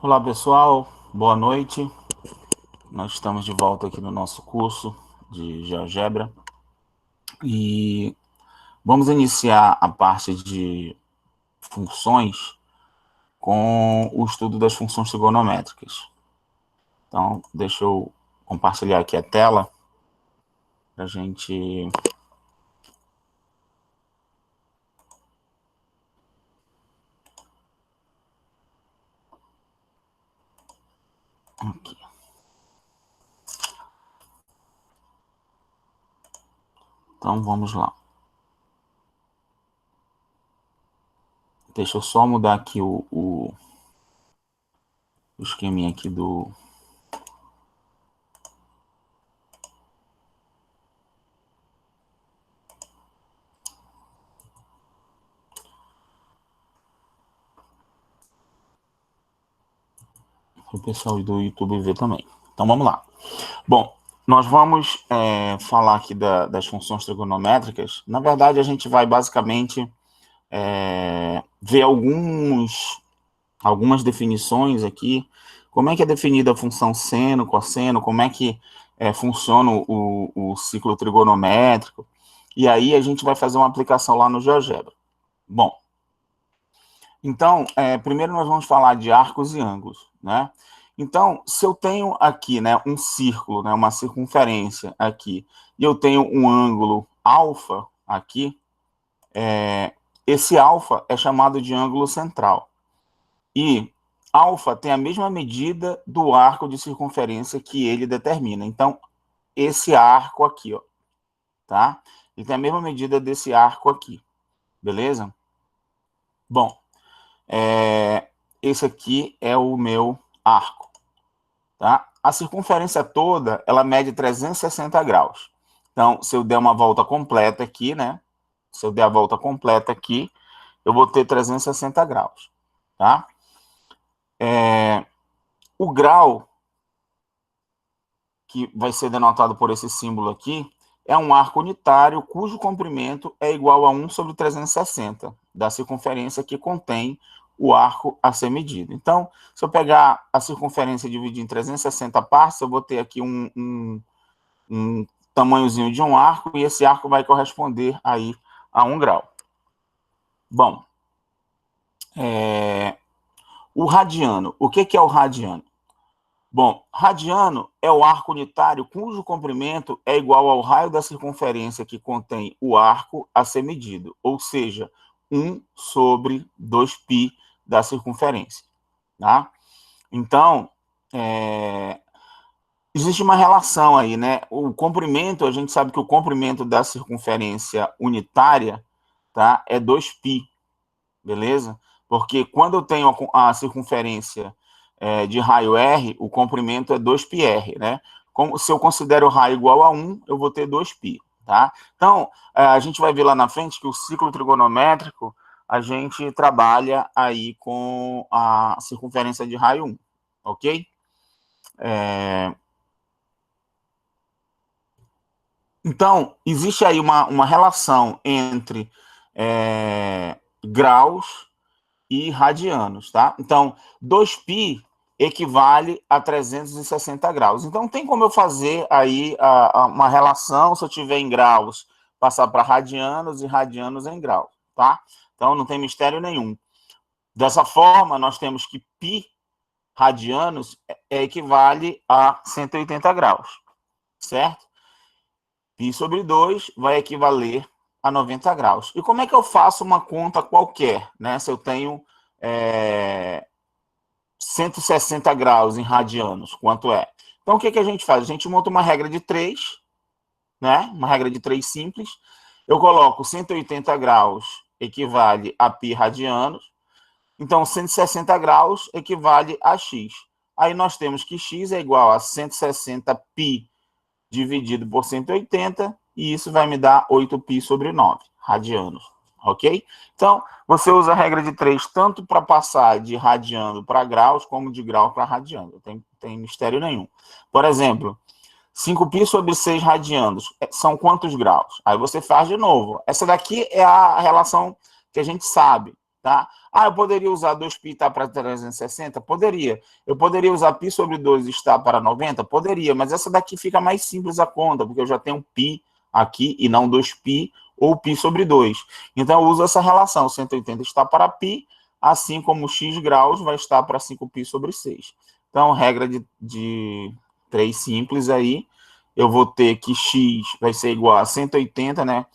Olá pessoal, boa noite. Nós estamos de volta aqui no nosso curso de GeoGebra e vamos iniciar a parte de funções com o estudo das funções trigonométricas. Então, deixa eu compartilhar aqui a tela para a gente. Aqui. Então, vamos lá. Deixa eu só mudar aqui o esqueminha aqui do. Para o pessoal do YouTube ver também. Então, vamos lá. Bom, nós vamos falar aqui das funções trigonométricas. Na verdade, a gente vai basicamente ver algumas definições aqui. Como é que é definida a função seno, cosseno, como é que funciona o ciclo trigonométrico. E aí a gente vai fazer uma aplicação lá no GeoGebra. Bom, então, primeiro nós vamos falar de arcos e ângulos, né? Então, se eu tenho aqui, né, um círculo, né, uma circunferência aqui, e eu tenho um ângulo alfa aqui, esse alfa é chamado de ângulo central. E alfa tem a mesma medida do arco de circunferência que ele determina. Então, esse arco aqui, ó, tá? Ele tem a mesma medida desse arco aqui, beleza? Bom, esse aqui é o meu arco. Tá? A circunferência toda, ela mede 360 graus. Então, se eu der uma volta completa aqui, né? Se eu der a volta completa aqui, eu vou ter 360 graus. Tá? O grau, que vai ser denotado por esse símbolo aqui, é um arco unitário cujo comprimento é igual a 1 sobre 360 da circunferência que contém o arco a ser medido. Então, se eu pegar a circunferência e dividir em 360 partes, eu vou ter aqui um tamanhozinho de um arco, e esse arco vai corresponder aí a 1 grau. Bom, o radiano. O que é o radiano? Bom, radiano é o arco unitário cujo comprimento é igual ao raio da circunferência que contém o arco a ser medido, ou seja, 1 sobre 2π da circunferência. Tá? Então, existe uma relação aí, né? O comprimento, a gente sabe que o comprimento da circunferência unitária, tá, é 2π, beleza? Porque quando eu tenho a circunferência de raio R, o comprimento é 2πr, né? Como, se eu considero o raio igual a 1, eu vou ter 2π, tá? Então, a gente vai ver lá na frente que o ciclo trigonométrico, a gente trabalha aí com a circunferência de raio 1, ok? Então, existe aí uma relação entre graus e radianos, tá? Então, 2π equivale a 360 graus. Então, tem como eu fazer aí uma relação, se eu tiver em graus, passar para radianos e radianos em graus, tá? Então, não tem mistério nenhum. Dessa forma, nós temos que π radianos equivale a 180 graus, certo? Π sobre 2 vai equivaler a 90 graus. E como é que eu faço uma conta qualquer, né? Se eu tenho 160 graus em radianos, quanto é? Então, o que, que a gente faz? A gente monta uma regra de 3, né? Uma regra de 3 simples. Eu coloco 180 graus equivale a π radianos. Então, 160 graus equivale a x. Aí nós temos que x é igual a 160π dividido por 180, e isso vai me dar 8π sobre 9 radianos, ok? Então, você usa a regra de 3 tanto para passar de radiano para graus, como de grau para radiano, não tem mistério nenhum. Por exemplo, 5π sobre 6 radianos são quantos graus? Aí você faz de novo. Essa daqui é a relação que a gente sabe, tá? Ah, eu poderia usar 2π está para 360? Poderia. Eu poderia usar π sobre 2 está para 90? Poderia, mas essa daqui fica mais simples a conta, porque eu já tenho π aqui e não 2π ou π sobre 2. Então, eu uso essa relação, 180 está para π, assim como x graus vai estar para 5π sobre 6. Então, regra de 3 simples aí, eu vou ter que x vai ser igual a 180, né?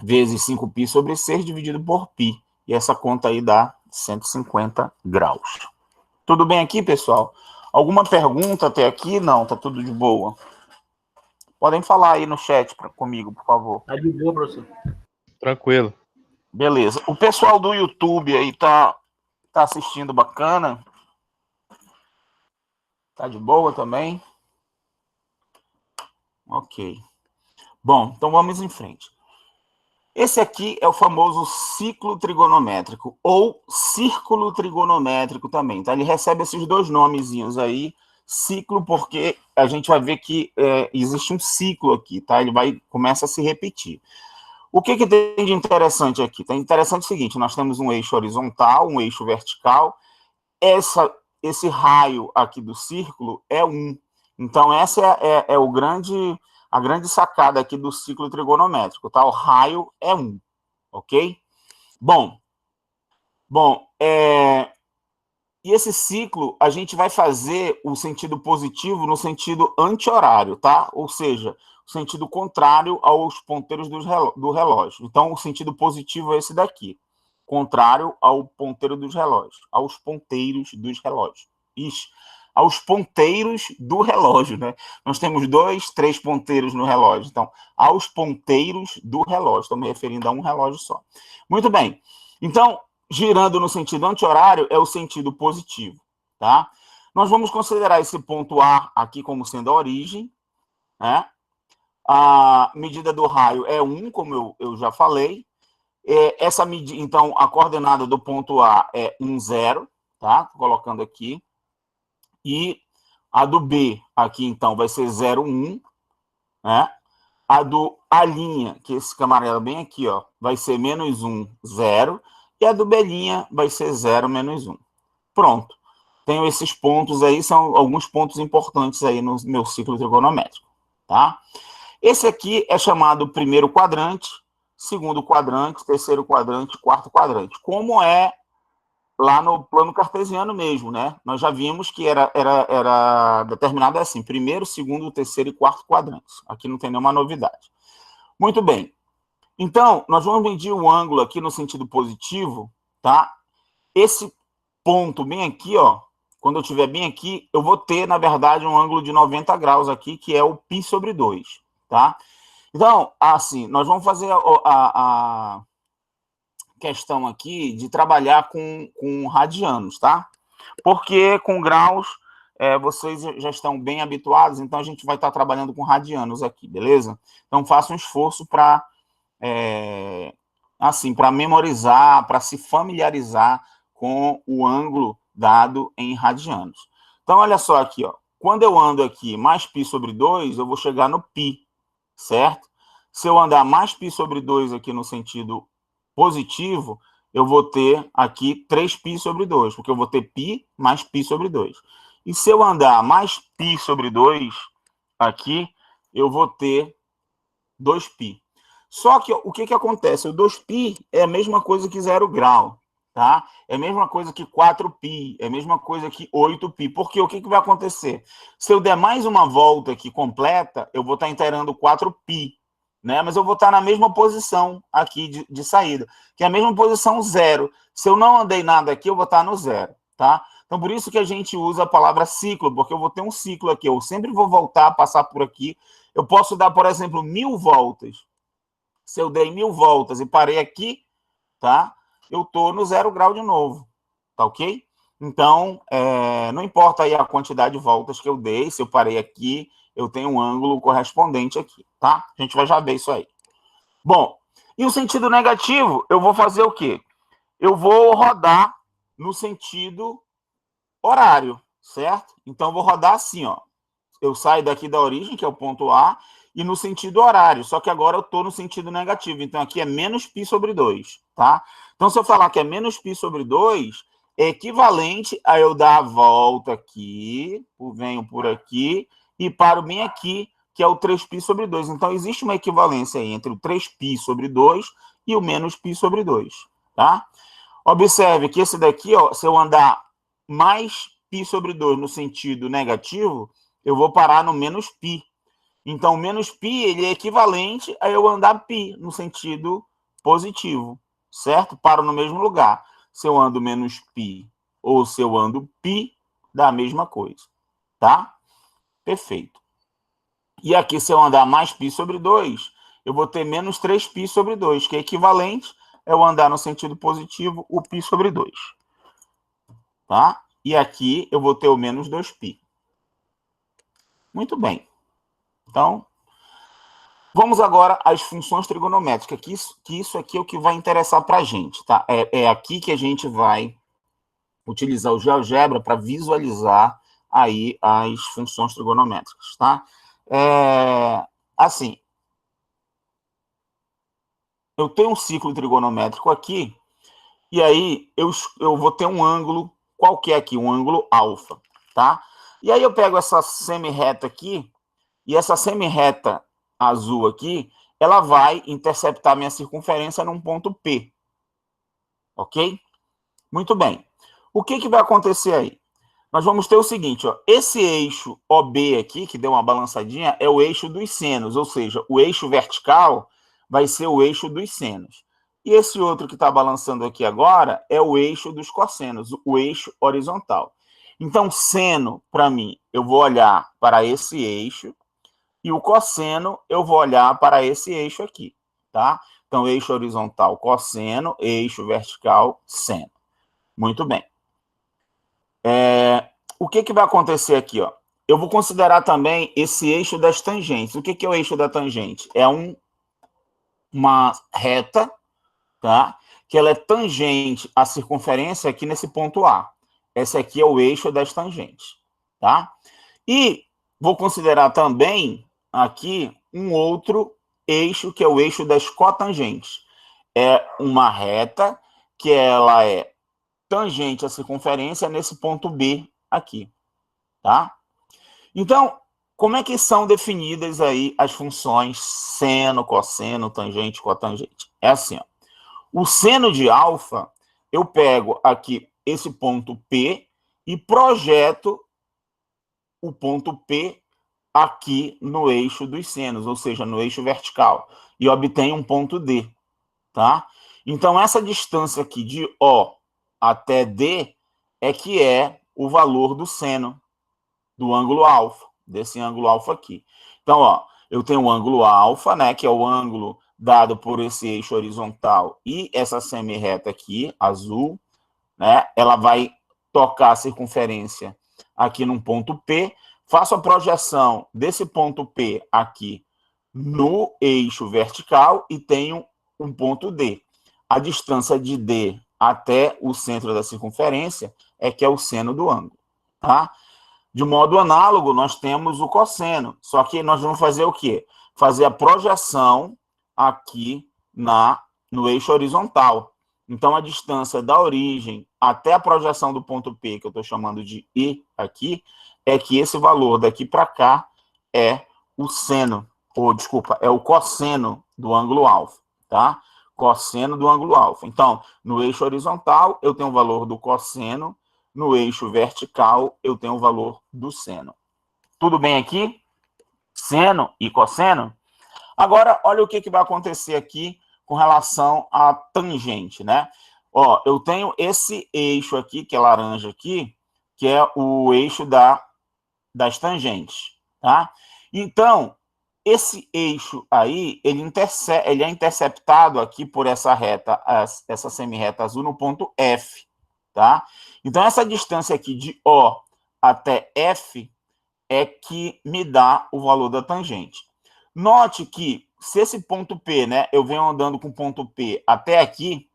Vezes 5π sobre 6 dividido por π. E essa conta aí dá 150 graus. Tudo bem aqui, pessoal? Alguma pergunta até aqui? Não, tá tudo de boa. Podem falar aí no chat comigo, por favor. Tá de boa, professor. Tranquilo. Beleza. O pessoal do YouTube aí tá assistindo bacana? Tá de boa também? Ok. Bom, então vamos em frente. Esse aqui é o famoso ciclo trigonométrico, ou círculo trigonométrico também, tá? Ele recebe esses dois nomezinhos aí, ciclo, porque a gente vai ver que existe um ciclo aqui, tá? Ele começa a se repetir. O que tem de interessante aqui? Tem interessante o seguinte, nós temos um eixo horizontal, um eixo vertical, esse raio aqui do círculo é 1. Então, essa é a grande sacada aqui do ciclo trigonométrico, tá? O raio é 1, ok? Bom, e esse ciclo, a gente vai fazer o sentido positivo no sentido anti-horário, tá? Ou seja, o sentido contrário aos ponteiros do relógio. Então, o sentido positivo é esse daqui, contrário ao ponteiro dos relógios, aos ponteiros dos relógios. Aos ponteiros do relógio, né? Nós temos 2, 3 ponteiros no relógio. Então, aos ponteiros do relógio. Estou me referindo a um relógio só. Muito bem. Então, girando no sentido anti-horário é o sentido positivo, tá? Nós vamos considerar esse ponto A aqui como sendo a origem, né? A medida do raio é 1, como eu já falei. Essa medida, então, a coordenada do ponto A é 1, 0, tá? Tô colocando aqui. E a do B aqui, então, vai ser 0, 1, né? A do A', que é esse camarada bem aqui, ó, vai ser menos 1, 0. E a do B' vai ser 0, menos 1. Pronto. Tenho esses pontos aí, são alguns pontos importantes aí no meu ciclo trigonométrico, tá? Esse aqui é chamado primeiro quadrante, segundo quadrante, terceiro quadrante, quarto quadrante. Como é lá no plano cartesiano mesmo, né? Nós já vimos que era determinado assim, primeiro, segundo, terceiro e quarto quadrantes. Aqui não tem nenhuma novidade. Muito bem. Então, nós vamos medir o ângulo aqui no sentido positivo, tá? Esse ponto bem aqui, ó, quando eu estiver bem aqui, eu vou ter, na verdade, um ângulo de 90 graus aqui, que é o π sobre 2, tá? Então, assim, nós vamos fazer a questão aqui de trabalhar com radianos, tá? Porque com graus vocês já estão bem habituados, então a gente vai estar trabalhando com radianos aqui, beleza? Então faça um esforço para assim, para memorizar, para se familiarizar com o ângulo dado em radianos. Então olha só aqui, ó. Quando eu ando aqui mais π sobre 2, eu vou chegar no π, certo? Se eu andar mais π sobre 2 aqui no sentido positivo, eu vou ter aqui 3π sobre 2, porque eu vou ter π mais π sobre 2. E se eu andar mais π sobre 2 aqui, eu vou ter 2π. Só que o que acontece? O 2π é a mesma coisa que 0 grau, tá? É a mesma coisa que 4π, é a mesma coisa que 8π. Porque o que vai acontecer? Se eu der mais uma volta aqui completa, eu vou estar inteirando 4π. Né? Mas eu vou estar na mesma posição aqui de saída, que é a mesma posição 0. Se eu não andei nada aqui, eu vou estar no 0, tá? Então, por isso que a gente usa a palavra ciclo, porque eu vou ter um ciclo aqui, eu sempre vou voltar, passar por aqui. Eu posso dar, por exemplo, 1000 voltas. Se eu dei 1000 voltas e parei aqui, tá? Eu estou no 0 grau de novo, tá ok? Então, não importa aí a quantidade de voltas que eu dei, se eu parei aqui, eu tenho um ângulo correspondente aqui, tá? A gente vai já ver isso aí. Bom, e o sentido negativo, eu vou fazer o quê? Eu vou rodar no sentido horário, certo? Então, eu vou rodar assim, ó. Eu saio daqui da origem, que é o ponto A, e no sentido horário, só que agora eu estou no sentido negativo, então aqui é menos π sobre 2, tá? Então, se eu falar que é menos π sobre 2, é equivalente a eu dar a volta aqui, venho por aqui, e paro bem aqui, que é o 3π sobre 2. Então, existe uma equivalência aí entre o 3π sobre 2 e o menos π sobre 2, tá? Observe que esse daqui, ó, se eu andar mais π sobre 2 no sentido negativo, eu vou parar no menos π. Então, menos π ele é equivalente a eu andar π no sentido positivo, certo? Paro no mesmo lugar. Se eu ando menos π ou se eu ando π, dá a mesma coisa, tá? Perfeito. E aqui, se eu andar mais π sobre 2, eu vou ter menos 3π sobre 2, que é equivalente a eu andar no sentido positivo, o π sobre 2. Tá? E aqui eu vou ter o menos 2π. Muito bem. Então, vamos agora às funções trigonométricas, que isso aqui é o que vai interessar para a gente, tá? É aqui que a gente vai utilizar o GeoGebra para visualizar aí as funções trigonométricas, tá? Assim, eu tenho um ciclo trigonométrico aqui, e aí eu vou ter um ângulo qualquer aqui, um ângulo alfa, tá? E aí eu pego essa semi-reta aqui, e essa semi-reta azul aqui, ela vai interceptar minha circunferência num ponto P. Ok? Muito bem. O que vai acontecer aí? Nós vamos ter o seguinte, ó, esse eixo OB aqui, que deu uma balançadinha, é o eixo dos senos, ou seja, o eixo vertical vai ser o eixo dos senos. E esse outro que está balançando aqui agora é o eixo dos cossenos, o eixo horizontal. Então, seno, para mim, eu vou olhar para esse eixo, e o cosseno, eu vou olhar para esse eixo aqui, tá? Então, eixo horizontal, cosseno, eixo vertical, seno. Muito bem. O que vai acontecer aqui, ó? Eu vou considerar também esse eixo das tangentes. O que é o eixo da tangente? É uma reta, tá? Que ela é tangente à circunferência aqui nesse ponto A. Esse aqui é o eixo das tangentes, tá? E vou considerar também aqui um outro eixo, que é o eixo das cotangentes. É uma reta que ela é tangente à circunferência nesse ponto B aqui, tá? Então, como é que são definidas aí as funções seno, cosseno, tangente, cotangente? É assim, ó. O seno de alfa, eu pego aqui esse ponto P e projeto o ponto P aqui no eixo dos senos, ou seja, no eixo vertical, e obtenho um ponto D, tá? Então, essa distância aqui de O até D é que é o valor do seno, do ângulo alfa, desse ângulo alfa aqui. Então, ó, eu tenho o ângulo alfa, né, que é o ângulo dado por esse eixo horizontal e essa semi-reta aqui, azul, né, ela vai tocar a circunferência aqui num ponto P, faço a projeção desse ponto P aqui no eixo vertical e tenho um ponto D. A distância de D até o centro da circunferência é que é o seno do ângulo, tá? De modo análogo, nós temos o cosseno, só que nós vamos fazer o quê? Fazer a projeção aqui no eixo horizontal. Então, a distância da origem até a projeção do ponto P, que eu estou chamando de I aqui, é que esse valor daqui para cá é o seno, ou desculpa, é o cosseno do ângulo alfa, tá? Cosseno do ângulo alfa. Então, no eixo horizontal, eu tenho o valor do cosseno, no eixo vertical, eu tenho o valor do seno. Tudo bem aqui? Seno e cosseno? Agora, olha o que vai acontecer aqui com relação à tangente, né? Ó, eu tenho esse eixo aqui, que é laranja aqui, que é o eixo das tangentes, tá? Então, esse eixo aí, ele é interceptado aqui por essa reta, essa semi-reta azul no ponto F, tá? Então, essa distância aqui de O até F é que me dá o valor da tangente. Note que, se esse ponto P, né, eu venho andando com o ponto P até aqui,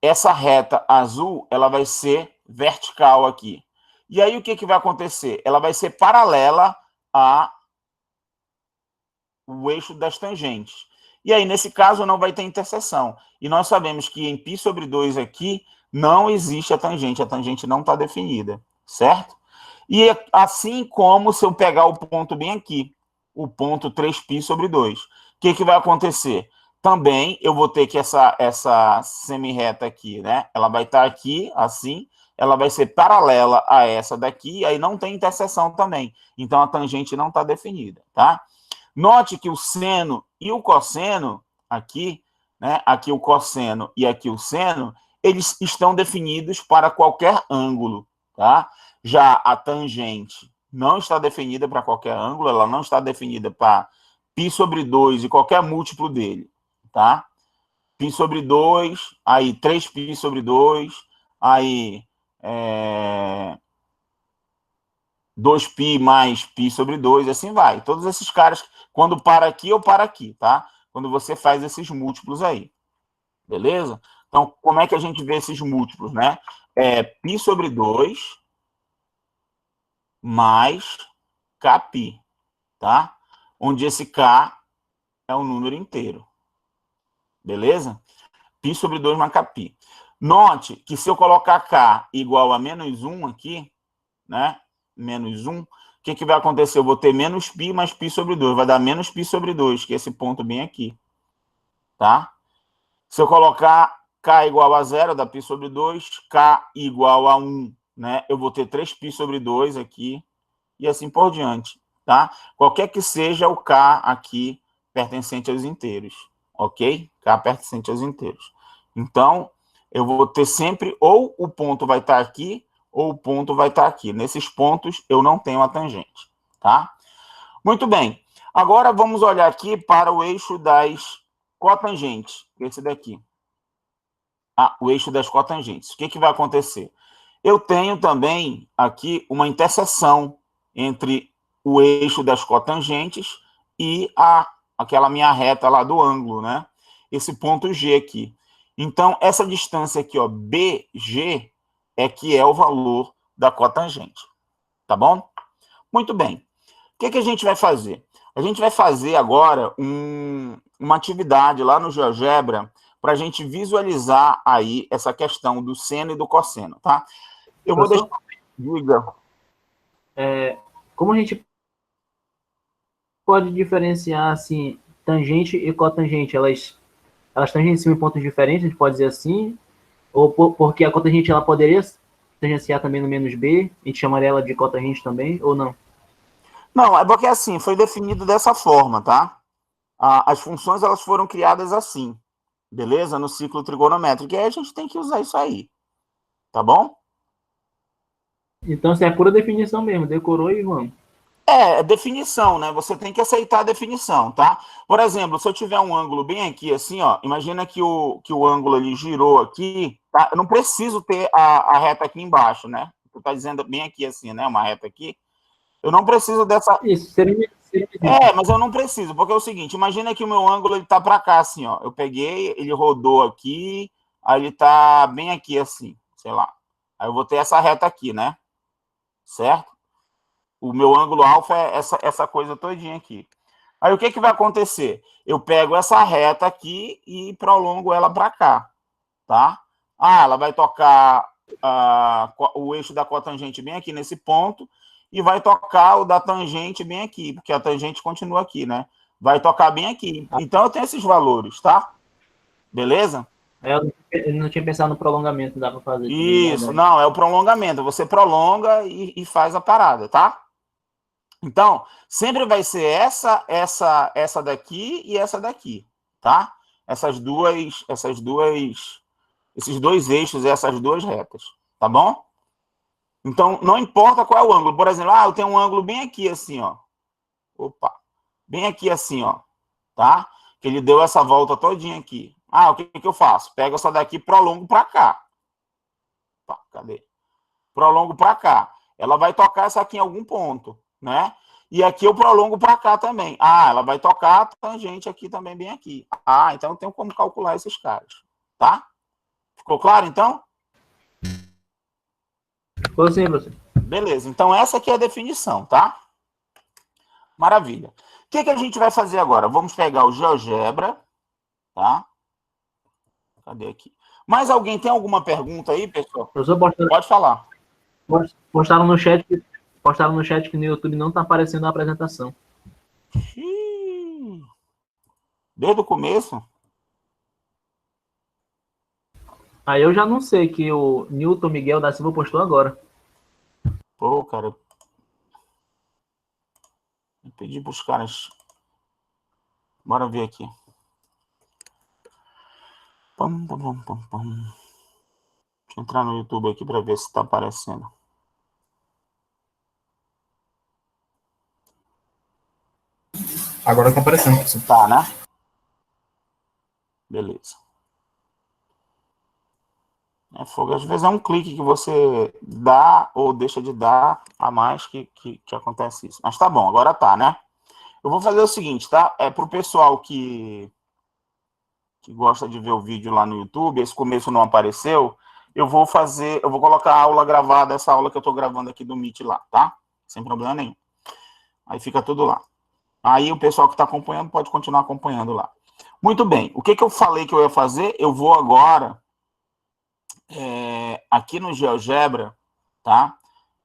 essa reta azul, ela vai ser vertical aqui. E aí, o que vai acontecer? Ela vai ser paralela a o eixo das tangentes. E aí, nesse caso, não vai ter interseção. E nós sabemos que em π sobre 2 aqui, não existe a tangente não está definida, certo? E assim como se eu pegar o ponto bem aqui, o ponto 3π sobre 2. O que vai acontecer? Também eu vou ter que essa semi-reta aqui, né? Ela vai estar aqui, assim, ela vai ser paralela a essa daqui, e aí não tem interseção também. Então, a tangente não está definida, tá? Note que o seno e o cosseno, aqui, né? Aqui o cosseno e aqui o seno, eles estão definidos para qualquer ângulo, tá? Já a tangente não está definida para qualquer ângulo, ela não está definida para π sobre 2 e qualquer múltiplo dele, tá? π sobre 2, aí 3π sobre 2, aí 2π mais π sobre 2, assim vai. Todos esses caras, quando para aqui, eu paro aqui, tá? Quando você faz esses múltiplos aí, beleza? Então, como é que a gente vê esses múltiplos, né? π sobre 2 mais kπ, tá? Onde esse k é um número inteiro, beleza? π sobre 2 mais kπ. Note que se eu colocar k igual a menos 1 aqui, né? Menos 1, o que vai acontecer? Eu vou ter menos π mais π sobre 2, vai dar menos π sobre 2, que é esse ponto bem aqui, tá? Se eu colocar k igual a 0, dá π sobre 2, k igual a 1, né? Eu vou ter 3π sobre 2 aqui, e assim por diante, tá? Qualquer que seja o k aqui pertencente aos inteiros, ok? K pertencente aos inteiros. Então, eu vou ter sempre, ou o ponto vai estar aqui, ou o ponto vai estar aqui. Nesses pontos, eu não tenho a tangente, tá? Muito bem. Agora, vamos olhar aqui para o eixo das cotangentes, esse daqui. O eixo das cotangentes. O que vai acontecer? Eu tenho também aqui uma interseção entre o eixo das cotangentes e aquela minha reta lá do ângulo, né? Esse ponto G aqui. Então, essa distância aqui, ó, BG, é que é o valor da cotangente. Tá bom? Muito bem. O que a gente vai fazer? A gente vai fazer agora uma atividade lá no GeoGebra para a gente visualizar aí essa questão do seno e do cosseno, tá? Eu vou deixar... Diga. Como a gente pode diferenciar, assim, tangente e cotangente? Elas tangenciam em pontos diferentes, a gente pode dizer assim? Ou porque a cotangente ela poderia tangenciar também no menos B, a gente chamaria ela de cotangente também, ou não? Não, é porque assim, foi definido dessa forma, tá? As funções, elas foram criadas assim, beleza? No ciclo trigonométrico. E aí a gente tem que usar isso aí, tá bom? Então, isso é pura definição mesmo, decorou e vamos. É definição, né? Você tem que aceitar a definição, tá? Por exemplo, se eu tiver um ângulo bem aqui, assim, ó, imagina que o ângulo ali girou aqui, tá? Eu não preciso ter a reta aqui embaixo, né? Tu tá dizendo bem aqui, assim, né? Uma reta aqui. Eu não preciso dessa... Isso, seria mas eu não preciso, porque é o seguinte, imagina que o meu ângulo, ele tá pra cá, assim, ó. Eu peguei, ele rodou aqui, aí ele tá bem aqui, assim, sei lá. Aí eu vou ter essa reta aqui, né? Certo? O meu ângulo alfa é essa coisa todinha aqui. Aí o que vai acontecer? Eu pego essa reta aqui e prolongo ela para cá, tá? Ela vai tocar o eixo da cotangente bem aqui nesse ponto e vai tocar o da tangente bem aqui, porque a tangente continua aqui, né? Vai tocar bem aqui. Então eu tenho esses valores, tá? Beleza? Eu não tinha pensado no prolongamento, dá para fazer também, Isso, verdade. não, é o prolongamento. Você prolonga e faz a parada, tá? Então, sempre vai ser essa daqui e essa daqui, tá? Esses dois eixos e essas duas retas, tá bom? Então, não importa qual é o ângulo. Por exemplo, eu tenho um ângulo bem aqui, assim, ó. Opa. Bem aqui, assim, ó. Tá? Que ele deu essa volta todinha aqui. O que eu faço? Pego essa daqui e prolongo para cá. Cadê? Prolongo para cá. Ela vai tocar essa aqui em algum ponto, né? E aqui eu prolongo para cá também. Ela vai tocar a tangente aqui também, bem aqui. Então eu tenho como calcular esses caras, tá? Ficou claro, então? Ficou sim, professor. Beleza, então essa aqui é a definição, tá? Maravilha. O que a gente vai fazer agora? Vamos pegar o GeoGebra, tá? Cadê aqui? Mais alguém tem alguma pergunta aí, pessoal? Professor, Pode falar. postaram no chat que no YouTube não está aparecendo a apresentação. Desde o começo? Aí eu já não sei, que o Newton Miguel da Silva postou agora. Pô, cara. Eu pedi para os caras. Bora ver aqui. Pam, pam, pam, pam, pam. Deixa eu entrar no YouTube aqui para ver se está aparecendo. Agora tá aparecendo, professor. Tá, né? Beleza. É fogo. Às vezes é um clique que você dá ou deixa de dar a mais que acontece isso. Mas tá bom, agora tá, né? Eu vou fazer o seguinte, tá? É pro pessoal que gosta de ver o vídeo lá no YouTube, esse começo não apareceu, eu vou colocar a aula gravada, essa aula que eu tô gravando aqui do Meet lá, tá? Sem problema nenhum. Aí fica tudo lá. Aí o pessoal que está acompanhando pode continuar acompanhando lá. Muito bem. O que eu falei que eu ia fazer? Eu vou agora, aqui no GeoGebra, tá?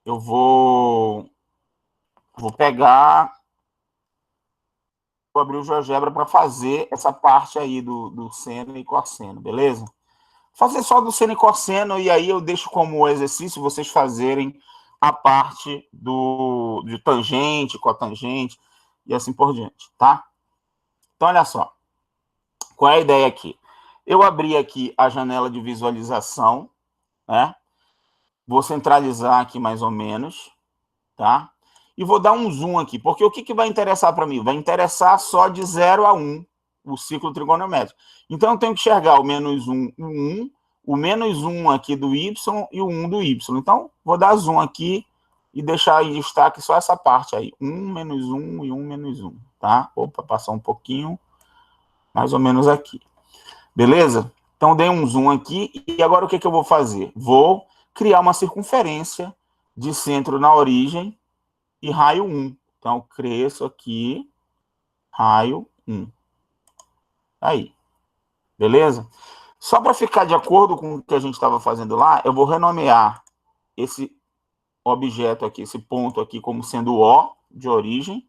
Eu vou pegar, vou abrir o GeoGebra para fazer essa parte aí do seno e cosseno, beleza? Fazer só do seno e cosseno, e aí eu deixo como exercício vocês fazerem a parte de tangente, cotangente, e assim por diante, tá? Então, olha só. Qual é a ideia aqui? Eu abri aqui a janela de visualização, né? Vou centralizar aqui mais ou menos, tá? E vou dar um zoom aqui, porque o que vai interessar para mim? Vai interessar só de 0 a 1, o ciclo trigonométrico. Então, eu tenho que enxergar o menos 1 e o 1, o menos 1 aqui do y e o 1 do y. Então, vou dar zoom aqui e deixar em destaque só essa parte aí. 1 menos 1 e 1 menos 1, tá? Opa, passar um pouquinho, mais ou menos aqui. Beleza? Então, dei um zoom aqui, e agora o que eu vou fazer? Vou criar uma circunferência de centro na origem e raio 1. Então, cresço aqui, raio 1. Aí. Beleza? Só para ficar de acordo com o que a gente estava fazendo lá, eu vou renomear esse objeto aqui, esse ponto aqui, como sendo O de origem,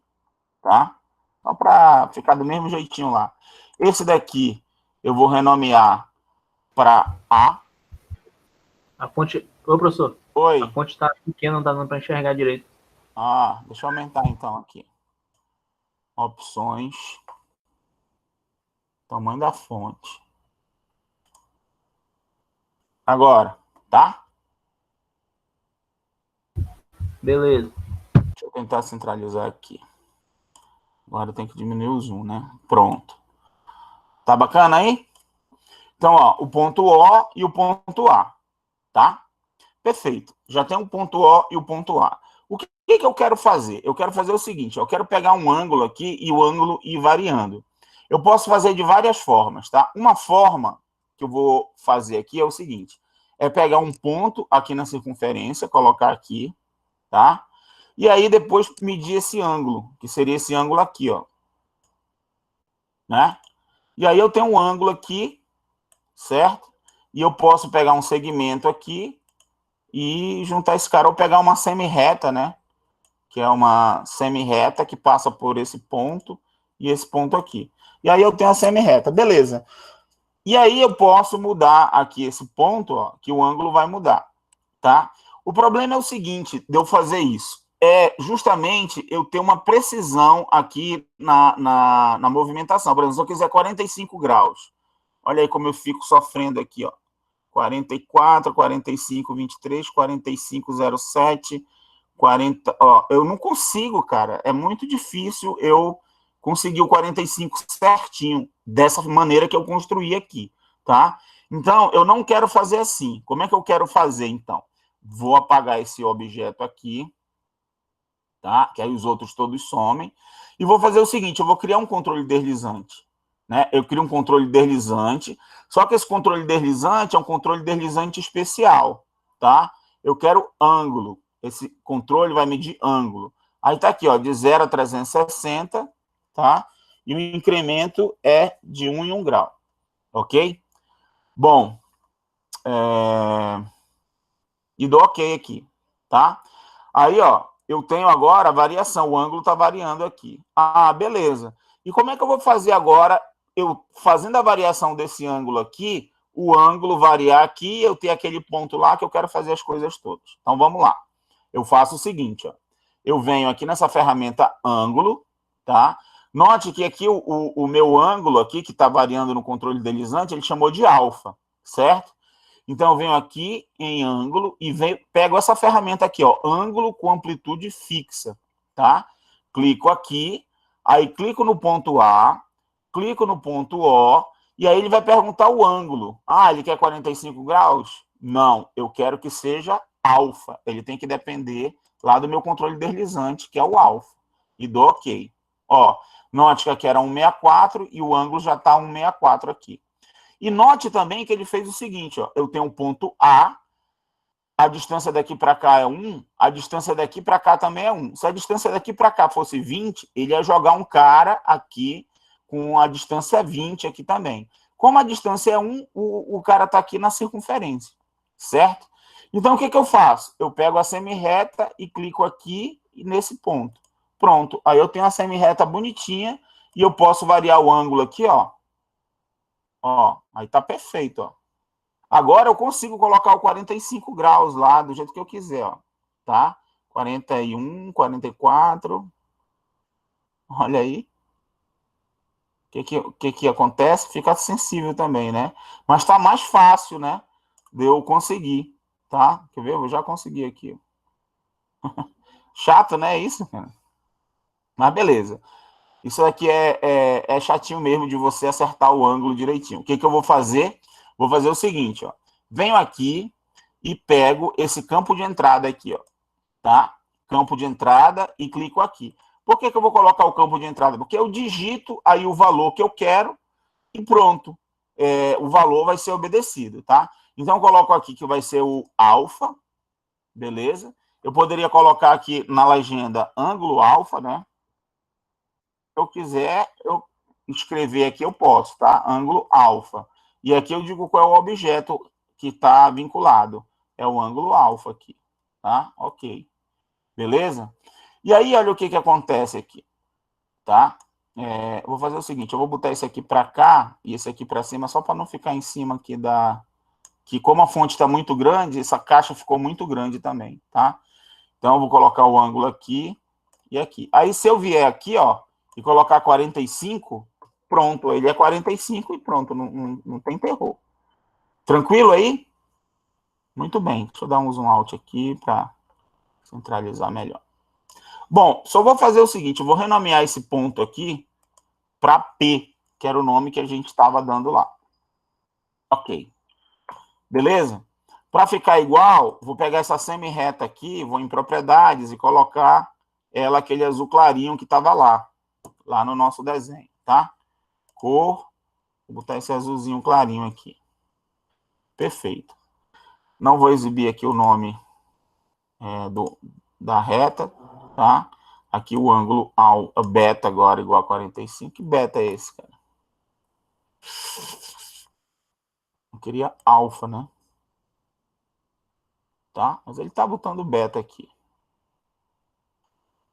tá? Só para ficar do mesmo jeitinho lá. Esse daqui eu vou renomear para A. A fonte... Ô, professor. Oi. A fonte está pequena, não tá dando para enxergar direito. Deixa eu aumentar então aqui. Opções. Tamanho da fonte. Agora, tá? Beleza. Deixa eu tentar centralizar aqui. Agora tem que diminuir o zoom, né? Pronto. Tá bacana aí? Então, ó, o ponto O e o ponto A, tá? Perfeito. Já tem o ponto O e o ponto A. O que eu quero fazer? Eu quero fazer o seguinte, eu quero pegar um ângulo aqui e o ângulo ir variando. Eu posso fazer de várias formas, tá? Uma forma que eu vou fazer aqui é o seguinte, é pegar um ponto aqui na circunferência, colocar aqui, tá? E aí depois medir esse ângulo, que seria esse ângulo aqui, ó. Né? E aí eu tenho um ângulo aqui, certo? E eu posso pegar um segmento aqui e juntar esse cara, ou pegar uma semi-reta, né? Que é uma semi-reta que passa por esse ponto e esse ponto aqui. E aí eu tenho a semi-reta, beleza. E aí eu posso mudar aqui esse ponto, ó, que o ângulo vai mudar, tá? O problema é o seguinte, de eu fazer isso, é justamente eu ter uma precisão aqui na movimentação. Por exemplo, se eu quiser 45 graus, olha aí como eu fico sofrendo aqui, ó. 44, 45, 23, 45, 07, 40... Ó, eu não consigo, cara. É muito difícil eu conseguir o 45 certinho, dessa maneira que eu construí aqui, tá? Então, eu não quero fazer assim. Como é que eu quero fazer, então? Vou apagar esse objeto aqui, tá? Que aí os outros todos somem. E vou fazer o seguinte, eu vou criar um controle deslizante. Né? Eu crio um controle deslizante, só que esse controle deslizante é um controle deslizante especial, tá? Eu quero ângulo. Esse controle vai medir ângulo. Aí tá aqui, ó, de 0 a 360, tá? E o incremento é de 1 em 1 grau, ok? Bom, e dou ok aqui, tá? Aí, ó, eu tenho agora a variação, o ângulo está variando aqui. Ah, beleza. E como é que eu vou fazer agora, eu fazendo a variação desse ângulo aqui, o ângulo variar aqui, eu ter aquele ponto lá que eu quero fazer as coisas todas. Então, vamos lá. Eu faço o seguinte, ó. Eu venho aqui nessa ferramenta ângulo, tá? Note que aqui o meu ângulo aqui, que está variando no controle deslizante, ele chamou de alfa, certo? Então, eu venho aqui em ângulo e pego essa ferramenta aqui, ó, ângulo com amplitude fixa, tá? Clico aqui, aí clico no ponto A, clico no ponto O, e aí ele vai perguntar o ângulo. Ah, ele quer 45 graus? Não, eu quero que seja alfa. Ele tem que depender lá do meu controle deslizante, que é o alfa. E dou ok. Ó, note que aqui era 164 e o ângulo já está 164 aqui. E note também que ele fez o seguinte, ó, eu tenho um ponto A, a distância daqui para cá é 1, a distância daqui para cá também é 1. Se a distância daqui para cá fosse 20, ele ia jogar um cara aqui com a distância 20 aqui também. Como a distância é 1, o cara está aqui na circunferência, certo? Então, o que eu faço? Eu pego a semi-reta e clico aqui nesse ponto. Pronto, aí eu tenho a semi-reta bonitinha e eu posso variar o ângulo aqui, ó. Ó, aí tá perfeito, ó. Agora eu consigo colocar o 45 graus lá, do jeito que eu quiser, ó. Tá? 41, 44. Olha aí. O que acontece? Fica sensível também, né? Mas tá mais fácil, né? De eu conseguir, tá? Quer ver? Eu já consegui aqui. Chato, né? Isso, cara? Mas beleza. Isso aqui é chatinho mesmo de você acertar o ângulo direitinho. O que eu vou fazer? Vou fazer o seguinte, ó. Venho aqui e pego esse campo de entrada aqui, ó. Tá? Campo de entrada e clico aqui. Por que eu vou colocar o campo de entrada? Porque eu digito aí o valor que eu quero e pronto. O valor vai ser obedecido, tá? Então, eu coloco aqui que vai ser o alfa, beleza? Eu poderia colocar aqui na legenda ângulo alfa, né? Se eu quiser, eu escrever aqui, eu posso, tá? Ângulo alfa. E aqui eu digo qual é o objeto que está vinculado. É o ângulo alfa aqui, tá? Ok. Beleza? E aí, olha o que acontece aqui, tá? Eu vou fazer o seguinte, eu vou botar esse aqui para cá e esse aqui para cima, só para não ficar em cima aqui da... Que como a fonte está muito grande, essa caixa ficou muito grande também, tá? Então, eu vou colocar o ângulo aqui e aqui. Aí, se eu vier aqui, ó, e colocar 45, pronto, ele é 45 e pronto, não tem terror. Tranquilo aí? Muito bem, deixa eu dar um zoom out aqui para centralizar melhor. Bom, só vou fazer o seguinte, eu vou renomear esse ponto aqui para P, que era o nome que a gente estava dando lá. Ok. Beleza? Para ficar igual, vou pegar essa semi-reta aqui, vou em propriedades e colocar ela aquele azul clarinho que estava lá no nosso desenho, tá? Cor, vou botar esse azulzinho clarinho aqui. Perfeito. Não vou exibir aqui o nome da reta, tá? Aqui o ângulo beta agora igual a 45. Que beta é esse, cara? Eu queria alfa, né? Tá? Mas ele tá botando beta aqui.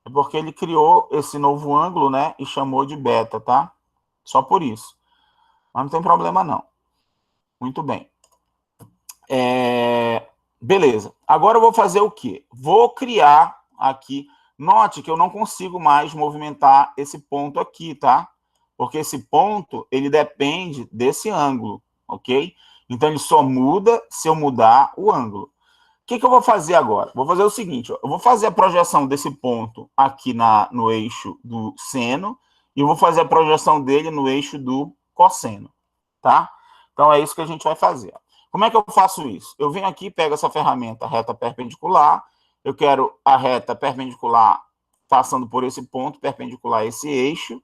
É porque ele criou esse novo ângulo, né? E chamou de beta, tá? Só por isso. Mas não tem problema, não. Muito bem. Beleza. Agora eu vou fazer o quê? Vou criar aqui... Note que eu não consigo mais movimentar esse ponto aqui, tá? Porque esse ponto, ele depende desse ângulo, ok? Então, ele só muda se eu mudar o ângulo. O que eu vou fazer agora? Vou fazer o seguinte, ó, eu vou fazer a projeção desse ponto aqui no eixo do seno e eu vou fazer a projeção dele no eixo do cosseno, tá? Então, é isso que a gente vai fazer. Como é que eu faço isso? Eu venho aqui, pego essa ferramenta reta perpendicular, eu quero a reta perpendicular passando por esse ponto, perpendicular a esse eixo,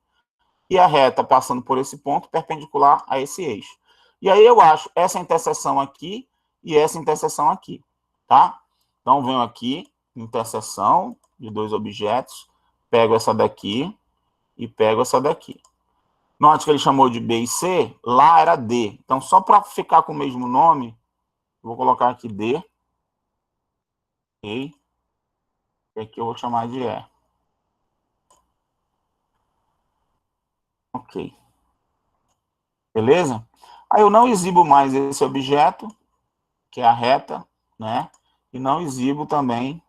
e a reta passando por esse ponto, perpendicular a esse eixo. E aí eu acho essa interseção aqui e essa interseção aqui, tá? Então, venho aqui, interseção de dois objetos, pego essa daqui, e pego essa daqui. Note que ele chamou de B e C, lá era D. Então, só para ficar com o mesmo nome, vou colocar aqui D. Ok? E aqui eu vou chamar de E. Ok. Beleza? Aí eu não exibo mais esse objeto, que é a reta, né? E não exibo também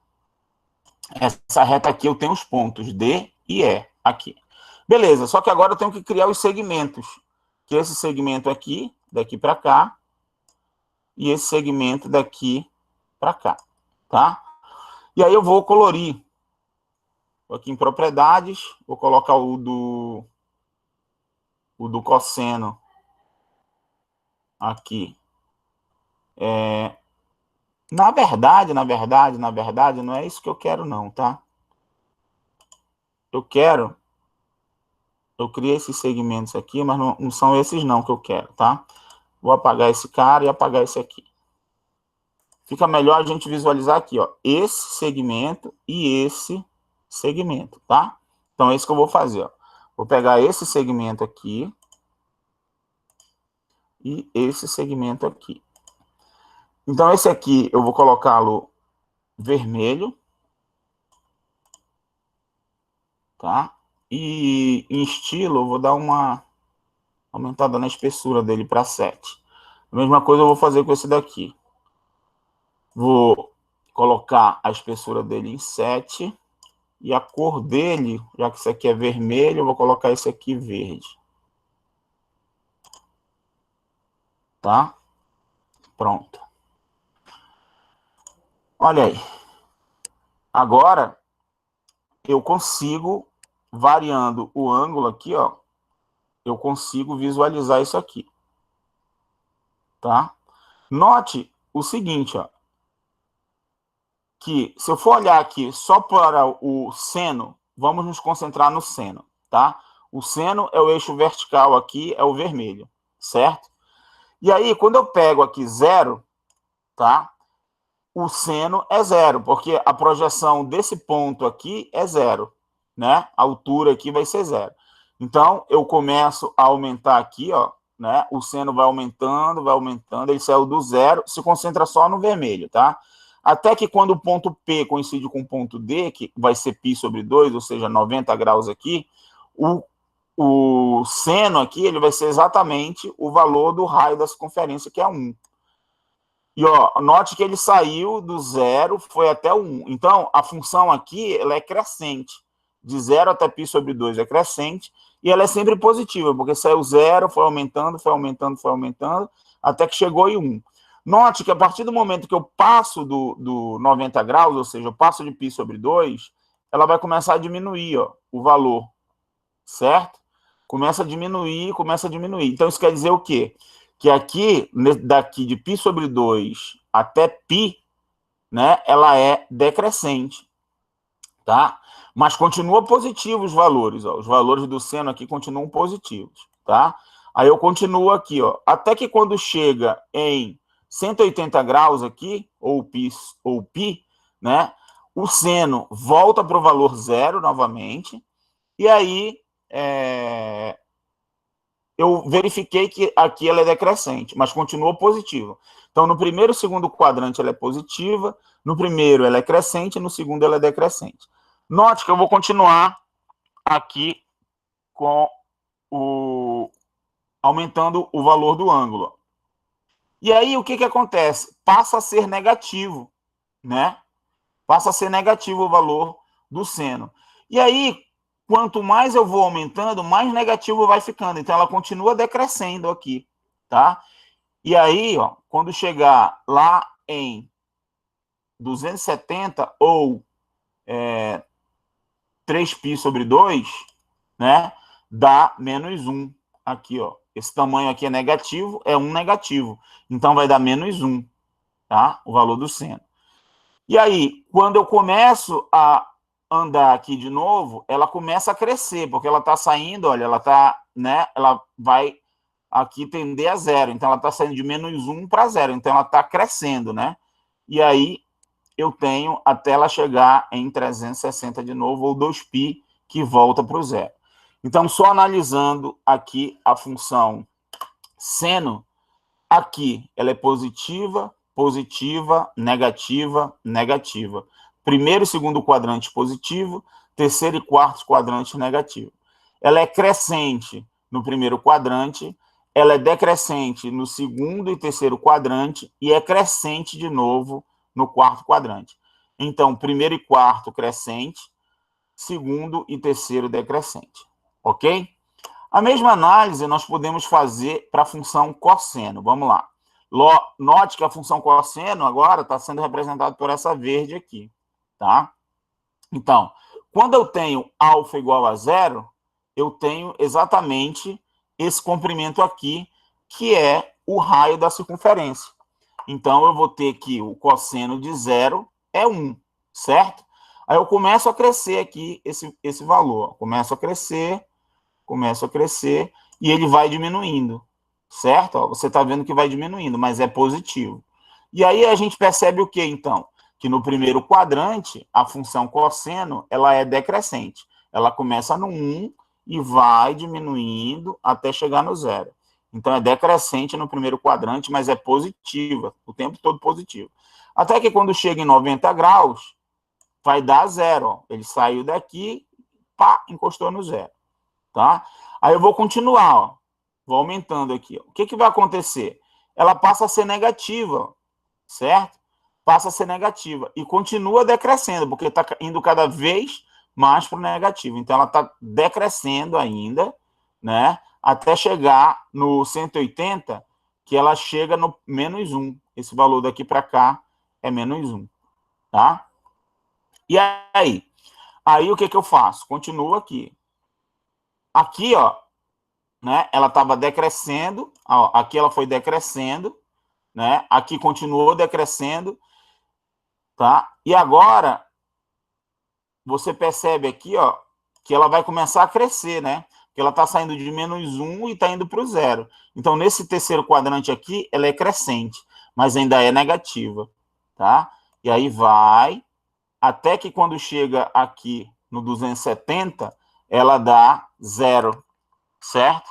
essa reta aqui, eu tenho os pontos D e E aqui. Beleza, só que agora eu tenho que criar os segmentos. Que é esse segmento aqui, daqui para cá, e esse segmento daqui para cá, tá? E aí eu vou colorir. Aqui em propriedades, vou colocar o do cosseno aqui. Na verdade, não é isso que eu quero não, tá? Eu criei esses segmentos aqui, mas não são esses não que eu quero, tá? Vou apagar esse cara e apagar esse aqui. Fica melhor a gente visualizar aqui, ó, esse segmento e esse segmento, tá? Então é isso que eu vou fazer, ó. Vou pegar esse segmento aqui e esse segmento aqui. Então esse aqui eu vou colocá-lo vermelho, tá? E em estilo eu vou dar uma aumentada na espessura dele para 7. A mesma coisa eu vou fazer com esse daqui. Vou colocar a espessura dele em 7 e a cor dele, já que isso aqui é vermelho, eu vou colocar esse aqui verde. Tá? Pronto. Olha aí. Agora eu consigo, variando o ângulo aqui, ó, eu consigo visualizar isso aqui. Tá? Note o seguinte, ó, que se eu for olhar aqui só para o seno, vamos nos concentrar no seno, tá? O seno é o eixo vertical aqui, é o vermelho, certo? E aí, quando eu pego aqui 0, tá? O seno é 0, porque a projeção desse ponto aqui é 0, né? A altura aqui vai ser 0. Então, eu começo a aumentar aqui, ó, né? O seno vai aumentando, ele saiu do 0, se concentra só no vermelho, tá? Até que quando o ponto P coincide com o ponto D, que vai ser π sobre 2, ou seja, 90 graus aqui, o seno aqui ele vai ser exatamente o valor do raio da circunferência, que é 1. E ó, note que ele saiu do 0, foi até o 1. Então, a função aqui ela é crescente. De 0 até π sobre 2 é crescente, e ela é sempre positiva, porque saiu 0, foi aumentando, até que chegou em 1. Note que a partir do momento que eu passo do 90 graus, ou seja, eu passo de π sobre 2, ela vai começar a diminuir, ó, o valor, certo? Começa a diminuir. Então, isso quer dizer o quê? Que aqui, daqui de π sobre 2 até π, né, ela é decrescente, tá? Mas continua positivo os valores, ó. Os valores do seno aqui continuam positivos, tá? Aí eu continuo aqui, ó, até que quando chega em 180 graus aqui, ou π, né, o seno volta para o valor 0 novamente, e aí eu verifiquei que aqui ela é decrescente, mas continua positiva. Então, no primeiro e segundo quadrante ela é positiva, no primeiro ela é crescente, no segundo ela é decrescente. Note que eu vou continuar aqui com aumentando o valor do ângulo. E aí, o que acontece? Passa a ser negativo, né? Passa a ser negativo o valor do seno. E aí, quanto mais eu vou aumentando, mais negativo vai ficando. Então, ela continua decrescendo aqui, tá? E aí, ó, quando chegar lá em 270 ou 3π sobre 2, né, dá menos 1 aqui, ó. Esse tamanho aqui é negativo, é 1 negativo. Então, vai dar menos 1, tá? O valor do seno. E aí, quando eu começo a andar aqui de novo, ela começa a crescer, porque ela está saindo, olha, ela tá, né, ela vai aqui tender a 0. Então, ela está saindo de menos 1 para 0. Então, ela está crescendo, né? E aí, eu tenho até ela chegar em 360 de novo, ou 2π, que volta para o 0. Então, só analisando aqui a função seno, aqui ela é positiva, positiva, negativa, negativa. Primeiro e segundo quadrante positivo, terceiro e quarto quadrante negativo. Ela é crescente no primeiro quadrante, ela é decrescente no segundo e terceiro quadrante e é crescente de novo no quarto quadrante. Então, primeiro e quarto crescente, segundo e terceiro decrescente. Ok? A mesma análise nós podemos fazer para a função cosseno. Vamos lá. Note que a função cosseno agora está sendo representada por essa verde aqui. Tá? Então, quando eu tenho alfa igual a zero, eu tenho exatamente esse comprimento aqui, que é o raio da circunferência. Então, eu vou ter que o cosseno de zero é 1, certo? Aí eu começo a crescer aqui esse valor. Começo a crescer, e ele vai diminuindo, certo? Ó, você está vendo que vai diminuindo, mas é positivo. E aí a gente percebe o que, então? Que no primeiro quadrante, a função cosseno, ela é decrescente. Ela começa no 1 e vai diminuindo até chegar no zero. Então, é decrescente no primeiro quadrante, mas é positiva, o tempo todo positivo. Até que quando chega em 90 graus, vai dar zero. Ó. Ele saiu daqui, pá, encostou no zero. Tá? Aí eu vou continuar, ó. Vou aumentando aqui. Ó. O que vai acontecer? Ela passa a ser negativa, certo? Passa a ser negativa e continua decrescendo, porque está indo cada vez mais para o negativo. Então, ela está decrescendo ainda, né? Até chegar no 180, que ela chega no menos 1. Esse valor daqui para cá é menos 1, tá? E aí? Aí o que eu faço? Continuo aqui. Aqui, ó, né? Ela estava decrescendo, ó, aqui ela foi decrescendo, né? Aqui continuou decrescendo, tá? E agora você percebe aqui, ó, que ela vai começar a crescer, né? Que ela está saindo de menos 1 e está indo para o zero. Então, nesse terceiro quadrante aqui, ela é crescente, mas ainda é negativa, tá? E aí vai, até que quando chega aqui no 270, ela dá zero, certo?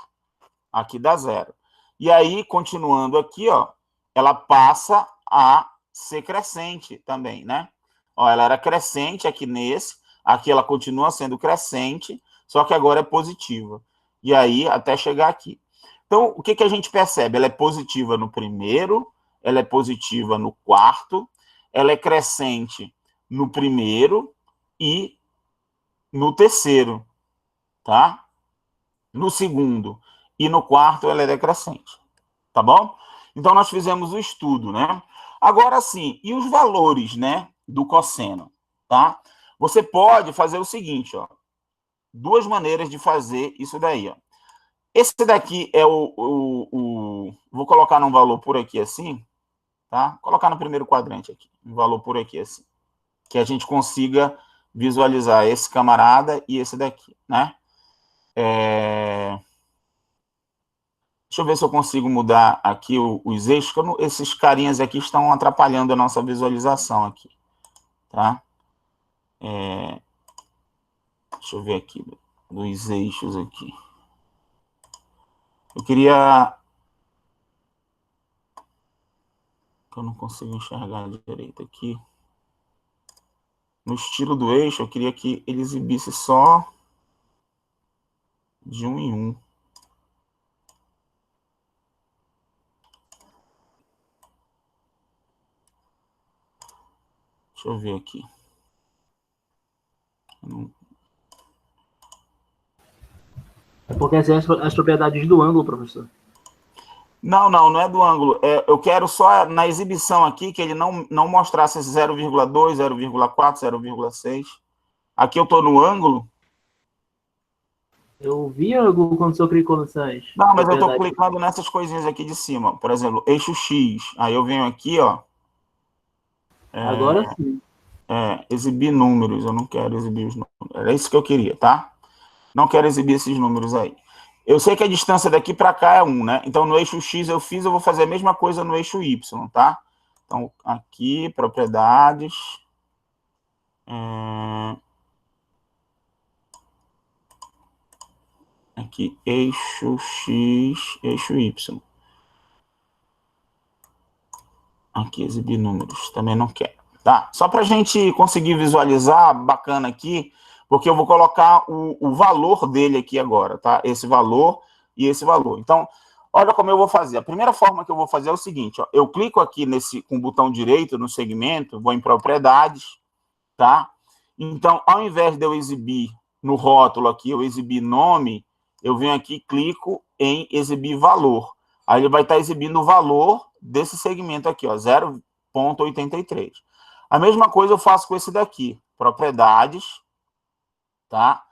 Aqui dá zero. E aí, continuando aqui, ó, ela passa a ser crescente também, né? Ó, ela era crescente aqui nesse, aqui ela continua sendo crescente, só que agora é positiva. E aí, até chegar aqui. Então, o que a gente percebe? Ela é positiva no primeiro, ela é positiva no quarto, ela é crescente no primeiro e no terceiro, tá? No segundo e no quarto ela é decrescente, tá bom? Então, nós fizemos o estudo, né? Agora sim, e os valores, né, do cosseno, tá? Você pode fazer o seguinte, ó, duas maneiras de fazer isso daí, ó. Esse daqui é vou colocar num valor por aqui assim, tá? Vou colocar no primeiro quadrante aqui, um valor por aqui assim, que a gente consiga visualizar esse camarada e esse daqui, né? Deixa eu ver se eu consigo mudar aqui os eixos, porque esses carinhas aqui estão atrapalhando a nossa visualização aqui, tá? Deixa eu ver aqui, dos eixos aqui. Eu queria... Eu não consigo enxergar direito aqui. No estilo do eixo, eu queria que ele exibisse só de 1 em 1. Deixa eu ver aqui. É porque as propriedades do ângulo, professor. Não é do ângulo. Eu quero só na exibição aqui que ele não mostrasse esse 0,2, 0,4, 0,6. Aqui eu estou no ângulo. Eu vi ângulo quando o senhor clicou nessas Não, mas eu estou propriedades. clicando nessas coisinhas aqui de cima. Por exemplo, eixo X. Aí eu venho aqui, ó. Agora sim. Exibir números. Eu não quero exibir os números. Era isso que eu queria, tá? Não quero exibir esses números aí. Eu sei que a distância daqui para cá é 1, né? Então, no eixo X eu vou fazer a mesma coisa no eixo Y, tá? Então, aqui, propriedades. Aqui, eixo X, eixo Y. Aqui, exibir números, também não quer. Tá? Só para a gente conseguir visualizar, bacana aqui, porque eu vou colocar o valor dele aqui agora, tá? Esse valor e esse valor. Então, olha como eu vou fazer. A primeira forma que eu vou fazer é o seguinte, ó. Eu clico aqui com o botão direito no segmento, vou em propriedades, tá? Então, ao invés de eu exibir no rótulo aqui, eu exibir nome, eu venho aqui e clico em exibir valor. Aí ele vai estar exibindo o valor desse segmento aqui, ó, 0,83. A mesma coisa eu faço com esse daqui, propriedades, tá?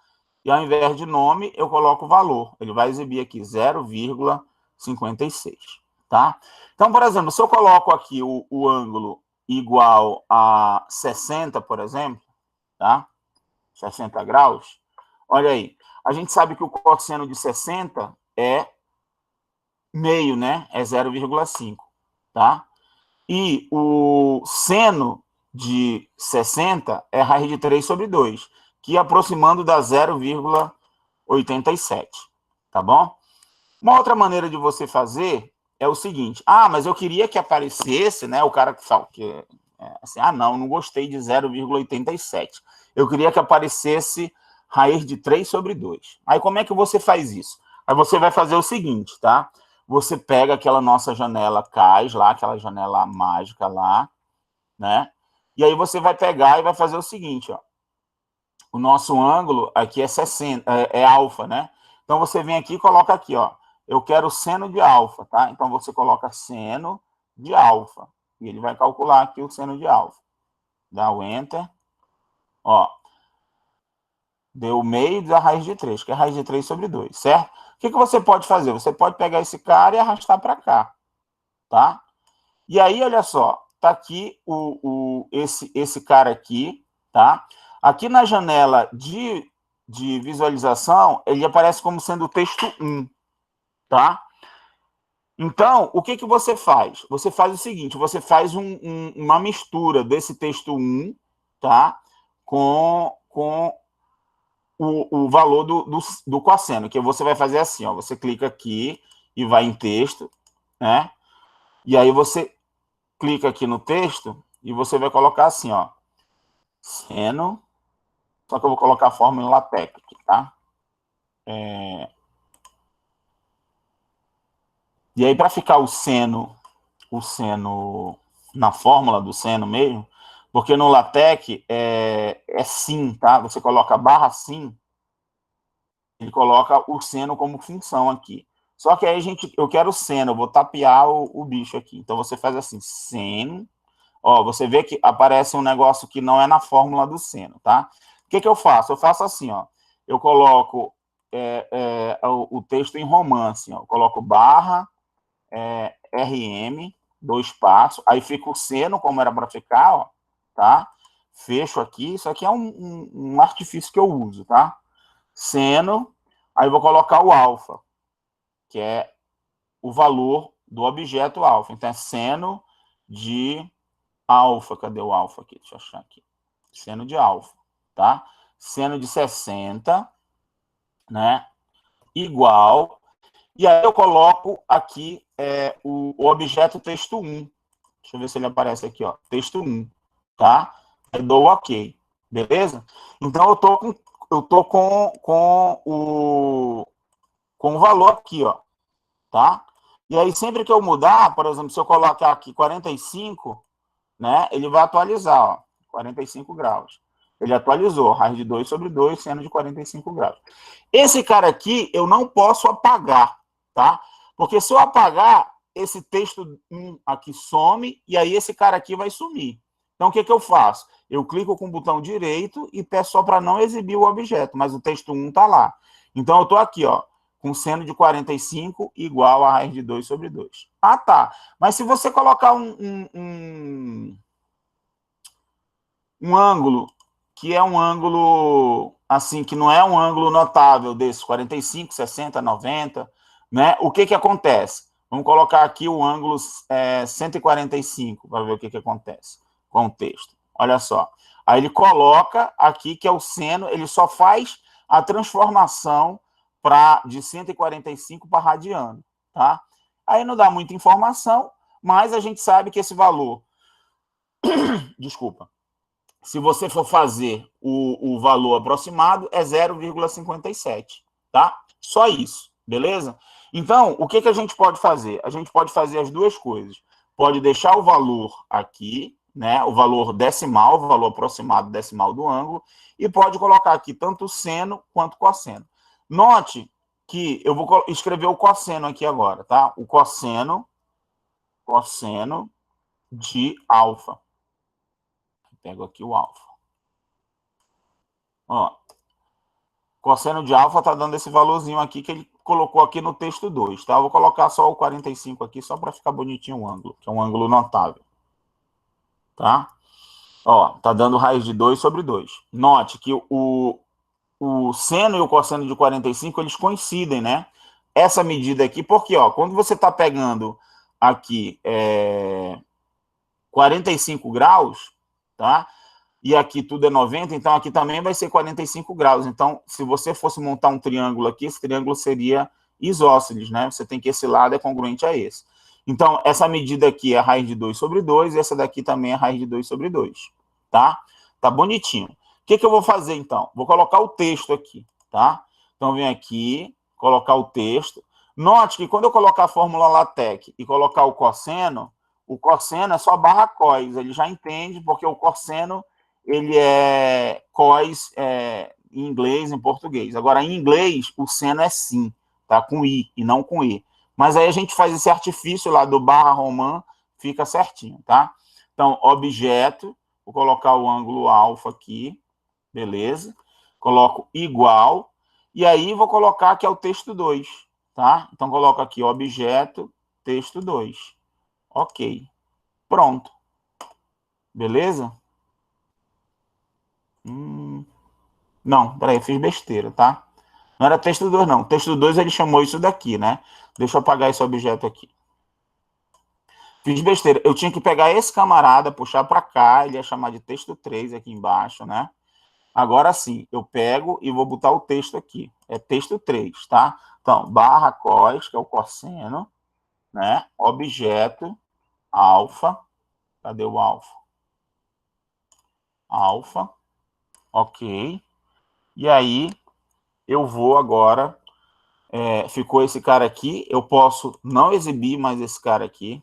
E ao invés de nome, eu coloco o valor. Ele vai exibir aqui 0,56, tá? Então, por exemplo, se eu coloco aqui o ângulo igual a 60, por exemplo, tá? 60 graus, olha aí. A gente sabe que o cosseno de 60 é meio, né? É 0,5, tá? E o seno de 60 é raiz de 3 sobre 2, que aproximando dá 0,87, tá bom? Uma outra maneira de você fazer é o seguinte, mas eu queria que aparecesse, né, o cara que fala que assim, não gostei de 0,87. Eu queria que aparecesse raiz de 3 sobre 2. Aí como é que você faz isso? Aí você vai fazer o seguinte, tá? Você pega aquela nossa janela CAIS lá, aquela janela mágica lá, né? E aí você vai pegar e vai fazer o seguinte, ó. O nosso ângulo aqui é 60, é alfa, né? Então você vem aqui e coloca aqui, ó. Eu quero seno de alfa, tá? Então você coloca seno de alfa. E ele vai calcular aqui o seno de alfa. Dá o Enter. Ó. Deu o meio da raiz de 3, que é a raiz de 3 sobre 2, certo? O que você pode fazer? Você pode pegar esse cara e arrastar para cá, tá? E aí, olha só, tá aqui esse cara aqui, tá? Aqui na janela de visualização, ele aparece como sendo o texto 1, tá? Então, o que você faz? Você faz o seguinte, você faz uma mistura desse texto 1, tá? Com o valor do cosseno, que você vai fazer assim, ó, você clica aqui e vai em texto, né? E aí você clica aqui no texto e você vai colocar assim, ó, seno, só que eu vou colocar a fórmula em LaTeX aqui, tá? E aí, para ficar o seno na fórmula do seno mesmo, porque no LaTeX é sim, tá? Você coloca barra sim, ele coloca o seno como função aqui. Só que aí eu quero o seno, eu vou tapear o bicho aqui. Então você faz assim, seno. Ó, você vê que aparece um negócio que não é na fórmula do seno, tá? O que eu faço? Eu faço assim, ó. Eu coloco o texto em romance, ó. Eu coloco barra, RM, 2 passos, aí fica o seno, como era para ficar, ó, tá? Fecho aqui, isso aqui é um artifício que eu uso, tá? Seno, aí vou colocar o alfa, que é o valor do objeto alfa. Então, é seno de alfa. Cadê o alfa aqui? Deixa eu achar aqui. Seno de alfa, tá? Seno de 60, né? Igual. E aí eu coloco aqui o objeto texto 1. Deixa eu ver se ele aparece aqui, ó. Texto 1, tá? Eu dou OK, beleza? Então, eu tô com o valor aqui, ó, tá? E aí, sempre que eu mudar, por exemplo, se eu colocar aqui 45, né, ele vai atualizar, ó, 45 graus. Ele atualizou, raiz de 2 sobre 2, seno de 45 graus. Esse cara aqui, eu não posso apagar, tá? Porque se eu apagar, esse texto aqui some, e aí esse cara aqui vai sumir. Então, o que eu faço? Eu clico com o botão direito e peço só para não exibir o objeto, mas o texto 1 está lá. Então, eu estou aqui, ó, com seno de 45 igual a raiz de 2 sobre 2. Ah, tá. Mas se você colocar um ângulo, que é um ângulo, assim, que não é um ângulo notável desses, 45, 60, 90, né? O que acontece? Vamos colocar aqui o ângulo 145, para ver o que acontece com o texto. Olha só. Aí ele coloca aqui que é o seno, ele só faz a transformação de 145 para radiano, tá? Aí não dá muita informação, mas a gente sabe que esse valor, desculpa, se você for fazer o valor aproximado, é 0,57, tá? Só isso, beleza? Então, o que a gente pode fazer? A gente pode fazer as duas coisas. Pode deixar o valor aqui, né? O valor decimal, o valor aproximado decimal do ângulo, e pode colocar aqui tanto o seno quanto o cosseno. Note que eu vou escrever o cosseno aqui agora, tá? O cosseno de alfa. Pego aqui o alfa. Ó, cosseno de alfa está dando esse valorzinho aqui que ele colocou aqui no texto 2, tá? Eu vou colocar só o 45 aqui, só para ficar bonitinho o ângulo, que é um ângulo notável. Tá? Ó, tá dando raiz de 2 sobre 2. Note que o seno e o cosseno de 45, eles coincidem, né? Essa medida aqui, porque, ó, quando você está pegando aqui 45 graus, tá? E aqui tudo é 90, então aqui também vai ser 45 graus. Então, se você fosse montar um triângulo aqui, esse triângulo seria isósceles, né? Você tem que esse lado é congruente a esse. Então, essa medida aqui é a raiz de 2 sobre 2, e essa daqui também é a raiz de 2 sobre 2, tá? Tá bonitinho. O que eu vou fazer, então? Vou colocar o texto aqui, tá? Então, vem aqui, colocar o texto. Note que quando eu colocar a fórmula LaTeX e colocar o cosseno é só barra cos, ele já entende, porque o cosseno ele é cos em inglês, em português. Agora, em inglês, o seno é sim, tá? Com i e não com e. Mas aí a gente faz esse artifício lá do barra romã, fica certinho, tá? Então, objeto, vou colocar o ângulo alfa aqui, beleza? Coloco igual, e aí vou colocar que é o texto 2, tá? Então, coloco aqui objeto, texto 2. Ok. Pronto. Beleza? Não, peraí, fiz besteira, tá? Não era texto 2, não. Texto 2 ele chamou isso daqui, né? Deixa eu apagar esse objeto aqui. Fiz besteira. Eu tinha que pegar esse camarada, puxar para cá, ele ia chamar de texto 3 aqui embaixo, né? Agora sim, eu pego e vou botar o texto aqui. É texto 3, tá? Então, barra cos, que é o cosseno, né? Objeto, alfa. Cadê o alfa? Alfa. Ok. E aí, eu vou agora... ficou esse cara aqui. Eu posso não exibir mais esse cara aqui.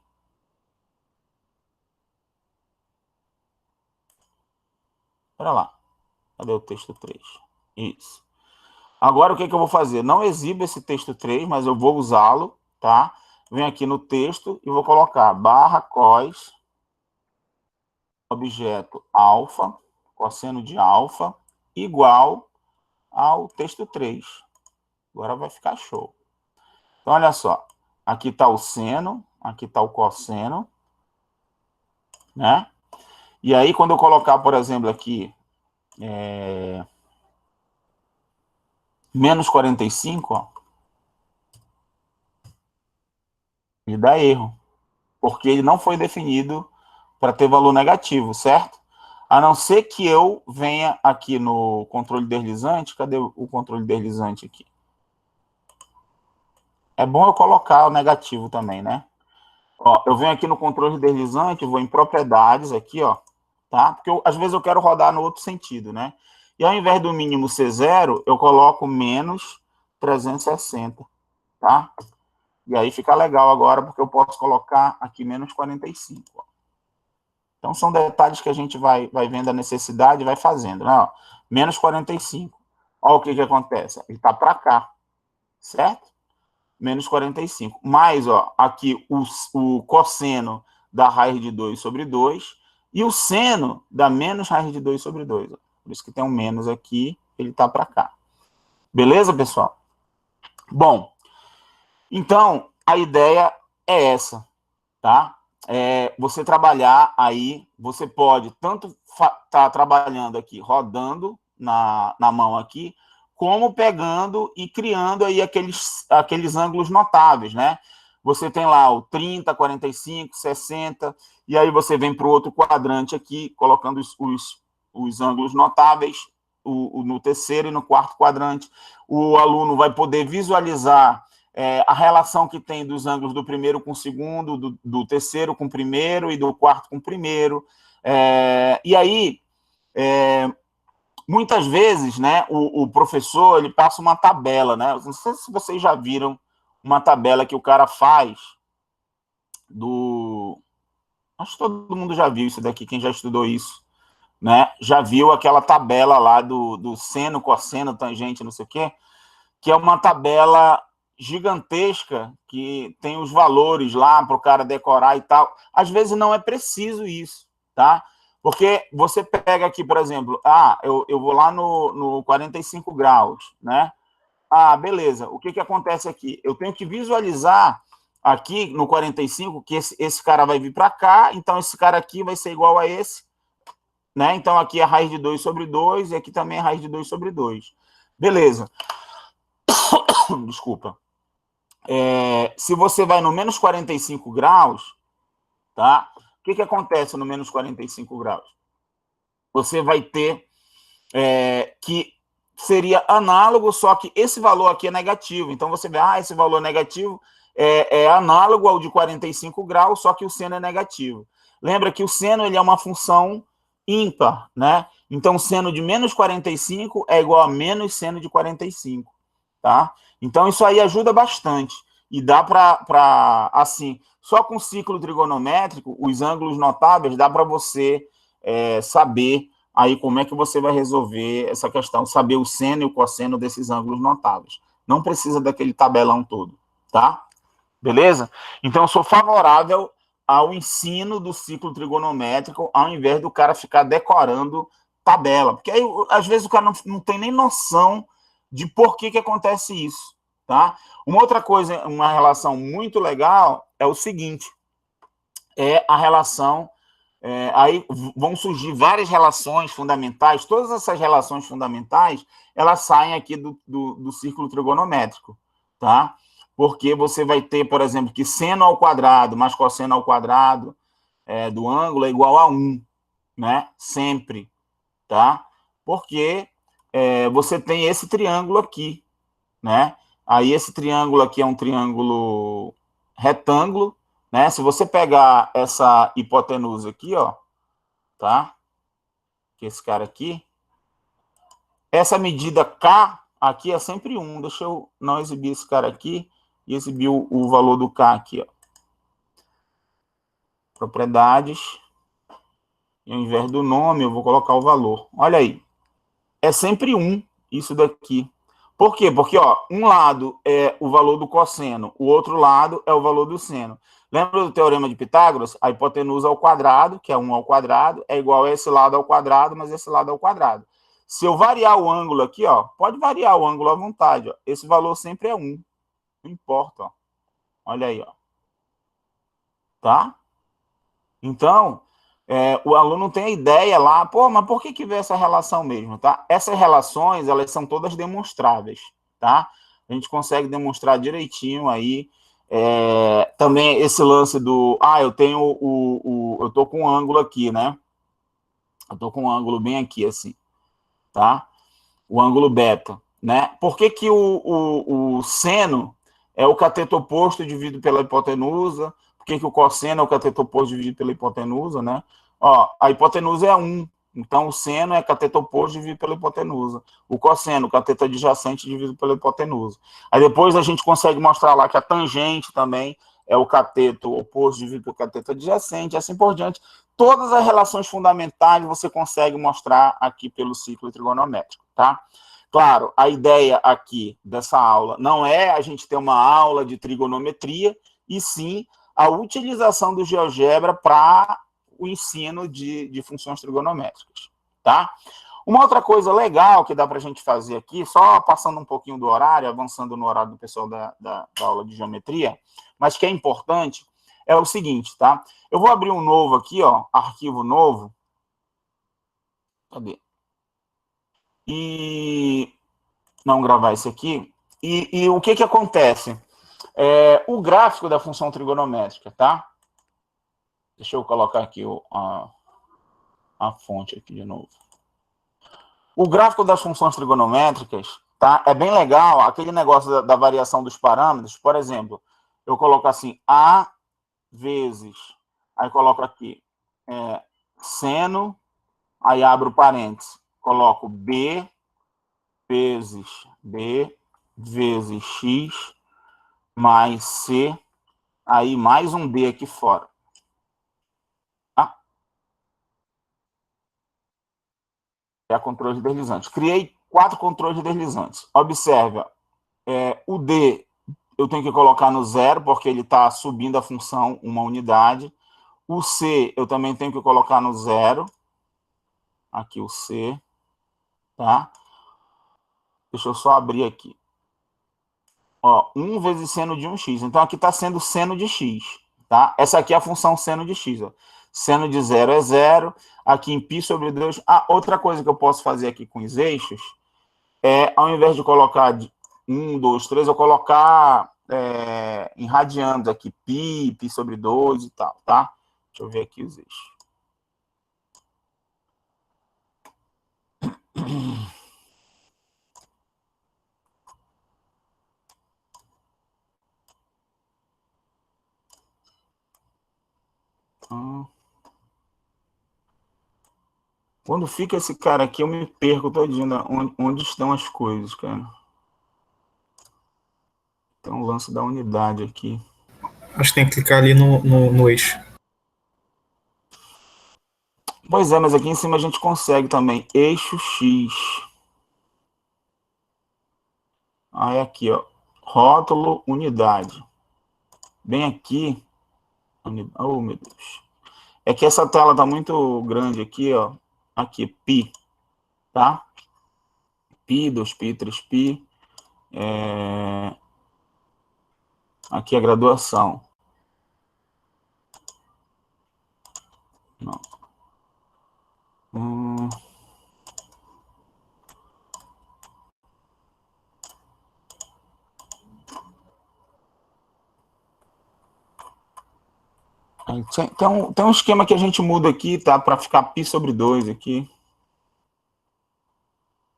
Espera lá. Cadê o texto 3? Isso. Agora, o que eu vou fazer? Não exibo esse texto 3, mas eu vou usá-lo, tá? Venho aqui no texto e vou colocar barra cos, objeto alfa, cosseno de alfa, igual ao texto 3. Agora vai ficar show. Então, olha só. Aqui está o seno, aqui está o cosseno, né? E aí, quando eu colocar, por exemplo, aqui, menos 45, ó, me dá erro, porque ele não foi definido para ter valor negativo, certo? A não ser que eu venha aqui no controle deslizante. Cadê o controle deslizante aqui? É bom eu colocar o negativo também, né? Ó, eu venho aqui no controle deslizante, vou em propriedades aqui, ó, tá? Porque às vezes eu quero rodar no outro sentido, né? E ao invés do mínimo ser 0, eu coloco menos 360, tá? E aí fica legal agora, porque eu posso colocar aqui menos 45, ó. Então, são detalhes que a gente vai vendo a necessidade e vai fazendo, né? Ó, menos 45. Olha o que acontece. Ele está para cá, certo? Menos 45. Mais, ó, aqui o cosseno da raiz de 2 sobre 2 e o seno da menos raiz de 2 sobre 2. Ó. Por isso que tem um menos aqui, ele está para cá. Beleza, pessoal? Bom, então, a ideia é essa, tá? Você trabalhar aí, você pode tanto estar trabalhando aqui, rodando na mão aqui, como pegando e criando aí aqueles ângulos notáveis, né? Você tem lá o 30, 45, 60, e aí você vem para o outro quadrante aqui, colocando os ângulos notáveis no terceiro e no quarto quadrante. O aluno vai poder visualizar a relação que tem dos ângulos do primeiro com o segundo, do terceiro com o primeiro e do quarto com o primeiro. E aí, muitas vezes, né, o professor ele passa uma tabela, né? Não sei se vocês já viram uma tabela que o cara faz acho que todo mundo já viu isso daqui, quem já estudou isso, né? Já viu aquela tabela lá do seno, cosseno, tangente, não sei o quê, que é uma tabela gigantesca que tem os valores lá para o cara decorar e tal. Às vezes não é preciso isso, tá? Porque você pega aqui, por exemplo, eu vou lá no 45 graus, né? Beleza. O que acontece aqui? Eu tenho que visualizar aqui no 45 que esse cara vai vir para cá, então esse cara aqui vai ser igual a esse, né? Então aqui é raiz de 2 sobre 2 e aqui também é raiz de 2 sobre 2. Beleza. Desculpa. Se você vai no menos 45 graus, tá? O que acontece no menos 45 graus? Você vai ter que seria análogo, só que esse valor aqui é negativo. Então você vê, esse valor negativo é análogo ao de 45 graus, só que o seno é negativo. Lembra que o seno ele é uma função ímpar, né? Então, seno de menos 45 é igual a menos seno de 45, tá? Então, isso aí ajuda bastante. E dá para assim, só com ciclo trigonométrico, os ângulos notáveis, dá para você saber aí como é que você vai resolver essa questão, saber o seno e o cosseno desses ângulos notáveis. Não precisa daquele tabelão todo, tá? Beleza? Então, eu sou favorável ao ensino do ciclo trigonométrico, ao invés do cara ficar decorando tabela. Porque aí, às vezes, o cara não tem nem noção de por que acontece isso, tá? Uma outra coisa, uma relação muito legal é o seguinte, é a relação... aí vão surgir várias relações fundamentais, todas essas relações fundamentais, elas saem aqui do círculo trigonométrico, tá? Porque você vai ter, por exemplo, que seno ao quadrado mais cosseno ao quadrado do ângulo é igual a 1, né? Sempre, tá? Porque você tem esse triângulo aqui, né? Aí esse triângulo aqui é um triângulo retângulo, né? Se você pegar essa hipotenusa aqui, ó, tá? Que esse cara aqui, essa medida K aqui é sempre 1. Deixa eu não exibir esse cara aqui e exibir o valor do K aqui, ó. Propriedades. E ao invés do nome, eu vou colocar o valor. Olha aí. É sempre 1 isso daqui. Por quê? Porque, ó, um lado é o valor do cosseno, o outro lado é o valor do seno. Lembra do teorema de Pitágoras? A hipotenusa ao quadrado, que é 1 ao quadrado, é igual a esse lado ao quadrado, mas esse lado ao quadrado. Se eu variar o ângulo aqui, ó, pode variar o ângulo à vontade, ó. Esse valor sempre é 1. Não importa, ó. Olha aí, ó. Tá? Então, o aluno tem a ideia lá, mas por que vê essa relação mesmo, tá? Essas relações, elas são todas demonstráveis, tá? A gente consegue demonstrar direitinho aí. Também esse lance do, eu tenho eu tô com um ângulo aqui, né? Eu tô com um ângulo bem aqui, assim, tá? O ângulo beta, né? Por que o seno é o cateto oposto dividido pela hipotenusa? Por que o cosseno é o cateto oposto dividido pela hipotenusa, né? Ó, a hipotenusa é 1, então o seno é cateto oposto dividido pela hipotenusa. O cosseno, cateto adjacente dividido pela hipotenusa. Aí depois a gente consegue mostrar lá que a tangente também é o cateto oposto dividido pelo cateto adjacente, e assim por diante. Todas as relações fundamentais você consegue mostrar aqui pelo ciclo trigonométrico, tá? Claro, a ideia aqui dessa aula não é a gente ter uma aula de trigonometria, e sim a utilização do GeoGebra para o ensino de funções trigonométricas, tá? Uma outra coisa legal que dá para a gente fazer aqui, só passando um pouquinho do horário, avançando no horário do pessoal da aula de geometria, mas que é importante, é o seguinte, tá? Eu vou abrir um novo aqui, ó, arquivo novo. Cadê? E não gravar esse aqui. E o que acontece? O gráfico da função trigonométrica, tá? Deixa eu colocar aqui a fonte aqui de novo. O gráfico das funções trigonométricas, tá? É bem legal, aquele negócio da variação dos parâmetros. Por exemplo, eu coloco assim, A vezes, aí coloco aqui, seno, aí abro parênteses, coloco B vezes X mais C, aí mais um D aqui fora. Tá? É a controle deslizante. Criei 4 controles deslizantes. Observe, o D eu tenho que colocar no zero, porque ele está subindo a função uma unidade. O C eu também tenho que colocar no zero. Aqui o C. Tá? Deixa eu só abrir aqui. Ó, 1 vezes seno de 1x. Então, aqui está sendo seno de x. Tá? Essa aqui é a função seno de x. Ó. Seno de 0 é 0. Aqui em π sobre 2. Outra coisa que eu posso fazer aqui com os eixos ao invés de colocar 1, 2, 3, eu colocar em radianos aqui, π sobre 2 e tal, tá? Deixa eu ver aqui os eixos. Quando fica esse cara aqui, eu me perco todinho onde estão as coisas, cara. Tem um lance da unidade aqui. Acho que tem que clicar ali no eixo. Pois é, mas aqui em cima a gente consegue também. Eixo X. Aí aqui, ó. Rótulo, unidade. Bem aqui. Oh, meu Deus. É que essa tela tá muito grande aqui, ó. Aqui, π. Tá? π, 2π, 3π. Aqui a graduação. Não. Tem um esquema que a gente muda aqui, tá? Para ficar π sobre 2 aqui.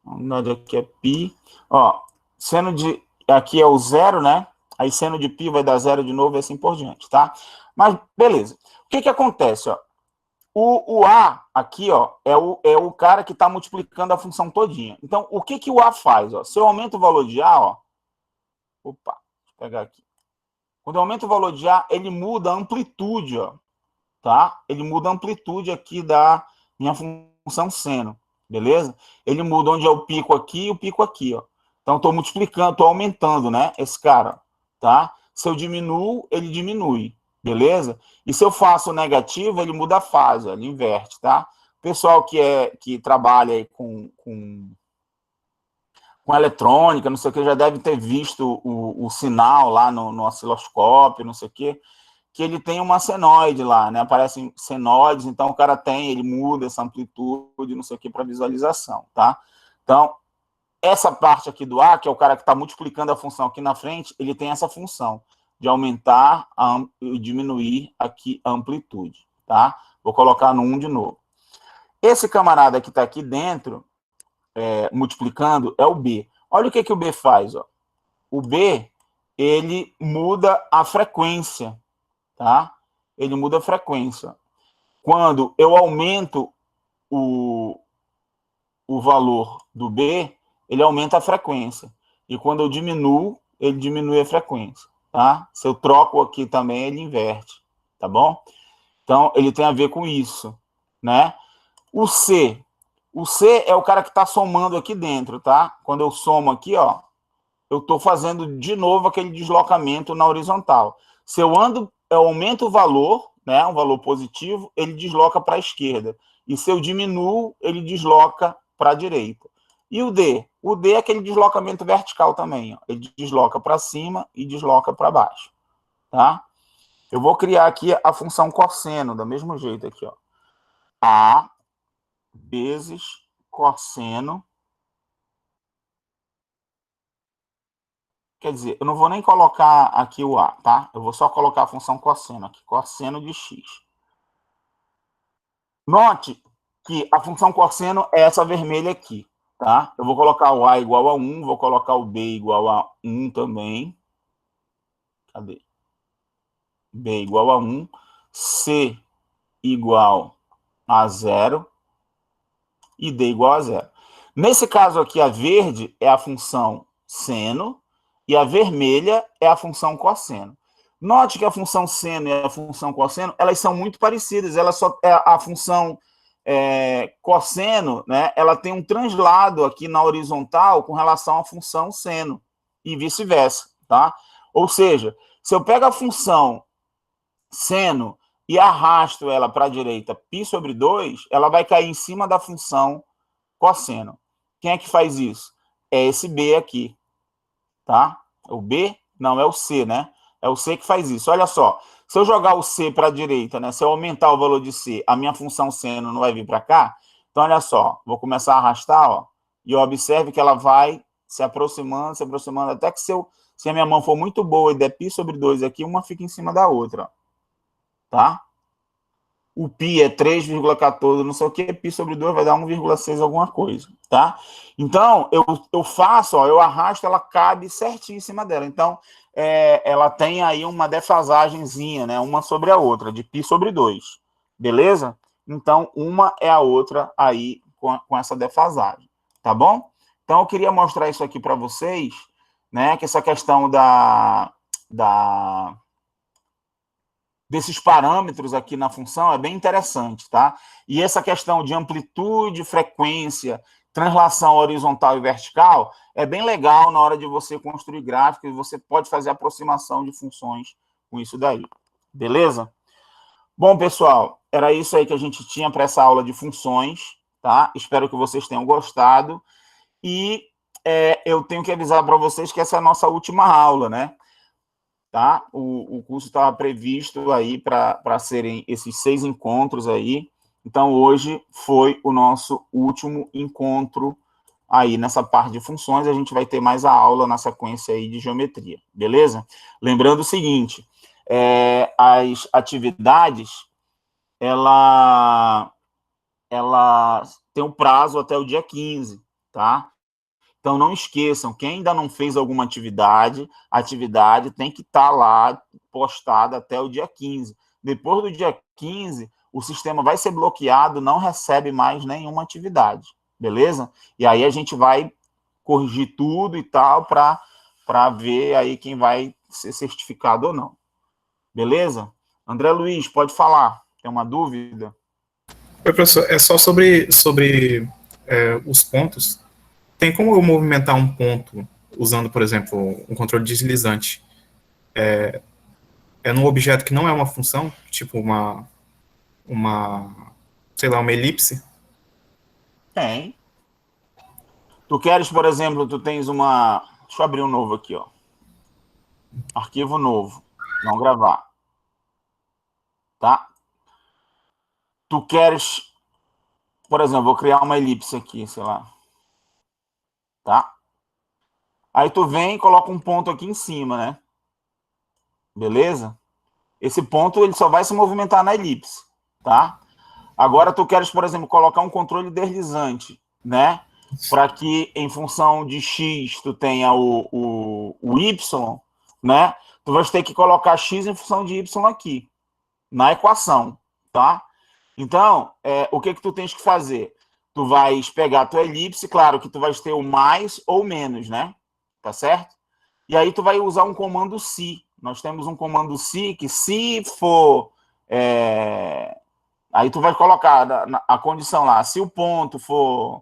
A unidade aqui é π. Ó, seno de... Aqui é o zero, né? Aí seno de π vai dar zero de novo e assim por diante, tá? Mas, beleza. O que acontece, ó? O A aqui, ó, é o cara que está multiplicando a função todinha. Então, o que o A faz? Ó? Se eu aumento o valor de A, ó... Opa, deixa eu pegar aqui. Quando eu aumento o valor de A, ele muda a amplitude, ó. Tá? Ele muda a amplitude aqui da minha função seno, beleza? Ele muda onde é o pico aqui e o pico aqui, ó. Então, estou multiplicando, estou aumentando, né? Esse cara, tá? Se eu diminuo, ele diminui, beleza? E se eu faço negativo, ele muda a fase, ó, ele inverte, tá? Pessoal que trabalha aí com eletrônica, não sei o que, já deve ter visto o sinal lá no osciloscópio, não sei o que ele tem uma senoide lá, né? Aparecem senoides, então o cara ele muda essa amplitude, não sei o que, para visualização, tá? Então, essa parte aqui do A, que é o cara que está multiplicando a função aqui na frente, ele tem essa função de aumentar e diminuir aqui a amplitude, tá? Vou colocar no 1 de novo. Esse camarada que está aqui dentro, multiplicando, é o B. Olha o que o B faz, ó. O B, ele muda a frequência, tá? Ele muda a frequência. Quando eu aumento o valor do B, ele aumenta a frequência. E quando eu diminuo, ele diminui a frequência, tá? Se eu troco aqui também, ele inverte, tá bom? Então, ele tem a ver com isso, né? O C é o cara que está somando aqui dentro, tá? Quando eu somo aqui, ó, eu estou fazendo de novo aquele deslocamento na horizontal. Se eu aumento o valor, né, um valor positivo, ele desloca para a esquerda. E se eu diminuo, ele desloca para a direita. E o D? O D é aquele deslocamento vertical também. Ó. Ele desloca para cima e desloca para baixo. Tá? Eu vou criar aqui a função cosseno, do mesmo jeito aqui. Ó. A vezes cosseno. Quer dizer, eu não vou nem colocar aqui o A, tá? Eu vou só colocar a função cosseno aqui, cosseno de x. Note que a função cosseno é essa vermelha aqui, tá? Eu vou colocar o A igual a 1, vou colocar o B igual a 1 também. Cadê? B igual a 1, C igual a 0 e D igual a 0. Nesse caso aqui, a verde é a função seno e a vermelha é a função cosseno. Note que a função seno e a função cosseno, elas são muito parecidas. Ela só é a função cosseno, né? Ela tem um translado aqui na horizontal com relação à função seno e vice-versa, tá? Ou seja, se eu pego a função seno e arrasto ela para a direita π/2, ela vai cair em cima da função cosseno. Quem é que faz isso? É esse B aqui, tá? O B? Não, é o C, né? É o C que faz isso. Olha só, se eu jogar o C para a direita, né? Se eu aumentar o valor de C, a minha função seno não vai vir para cá. Então, olha só, vou começar a arrastar, ó, e observe que ela vai se aproximando, até que se a minha mão for muito boa e der π/2 aqui, uma fica em cima da outra, ó, tá? O π é 3,14, não sei o que, π/2 vai dar 1,6 alguma coisa, tá? Então, eu faço, ó, eu arrasto, ela cabe certinho em cima dela. Então, ela tem aí uma defasagenzinha, né? Uma sobre a outra, de π/2, beleza? Então, uma é a outra aí com essa defasagem, tá bom? Então, eu queria mostrar isso aqui para vocês, né? Que essa questão desses parâmetros aqui na função é bem interessante, tá? E essa questão de amplitude, frequência, translação horizontal e vertical é bem legal na hora de você construir gráficos e você pode fazer aproximação de funções com isso daí, beleza? Bom, pessoal, era isso aí que a gente tinha para essa aula de funções, tá? Espero que vocês tenham gostado e eu tenho que avisar para vocês que essa é a nossa última aula, né? Tá? O curso estava previsto aí para serem esses 6 encontros aí. Então, hoje foi o nosso último encontro aí nessa parte de funções. A gente vai ter mais a aula na sequência aí de geometria, beleza? Lembrando o seguinte, as atividades, ela tem um prazo até o dia 15, tá? Então, não esqueçam, quem ainda não fez alguma atividade, a atividade tem que estar lá postada até o dia 15. Depois do dia 15, o sistema vai ser bloqueado, não recebe mais nenhuma atividade, beleza? E aí a gente vai corrigir tudo e tal para ver aí quem vai ser certificado ou não. Beleza? André Luiz, pode falar. Tem uma dúvida? Oi, professor, é só sobre os pontos. Tem como eu movimentar um ponto usando, por exemplo, um controle deslizante? É num objeto que não é uma função, tipo sei lá, uma elipse? Tem. Tu queres, por exemplo, tu tens uma... Deixa eu abrir um novo aqui, ó. Arquivo novo. Não gravar. Tá? Tu queres... Por exemplo, vou criar uma elipse aqui, sei lá. Tá? Aí tu vem e coloca um ponto aqui em cima, né? Beleza? Esse ponto, ele só vai se movimentar na elipse, tá? Agora tu queres, por exemplo, colocar um controle deslizante, né? Para que, em função de x, tu tenha o y, né? Tu vai ter que colocar x em função de y aqui, na equação, tá? Então, o que tu tens que fazer? Tu vais pegar a tua elipse, claro que tu vais ter o mais ou menos, né? Tá certo? E aí tu vai usar um comando se. Nós temos um comando se, que se for... Aí tu vai colocar a condição lá, se o ponto for...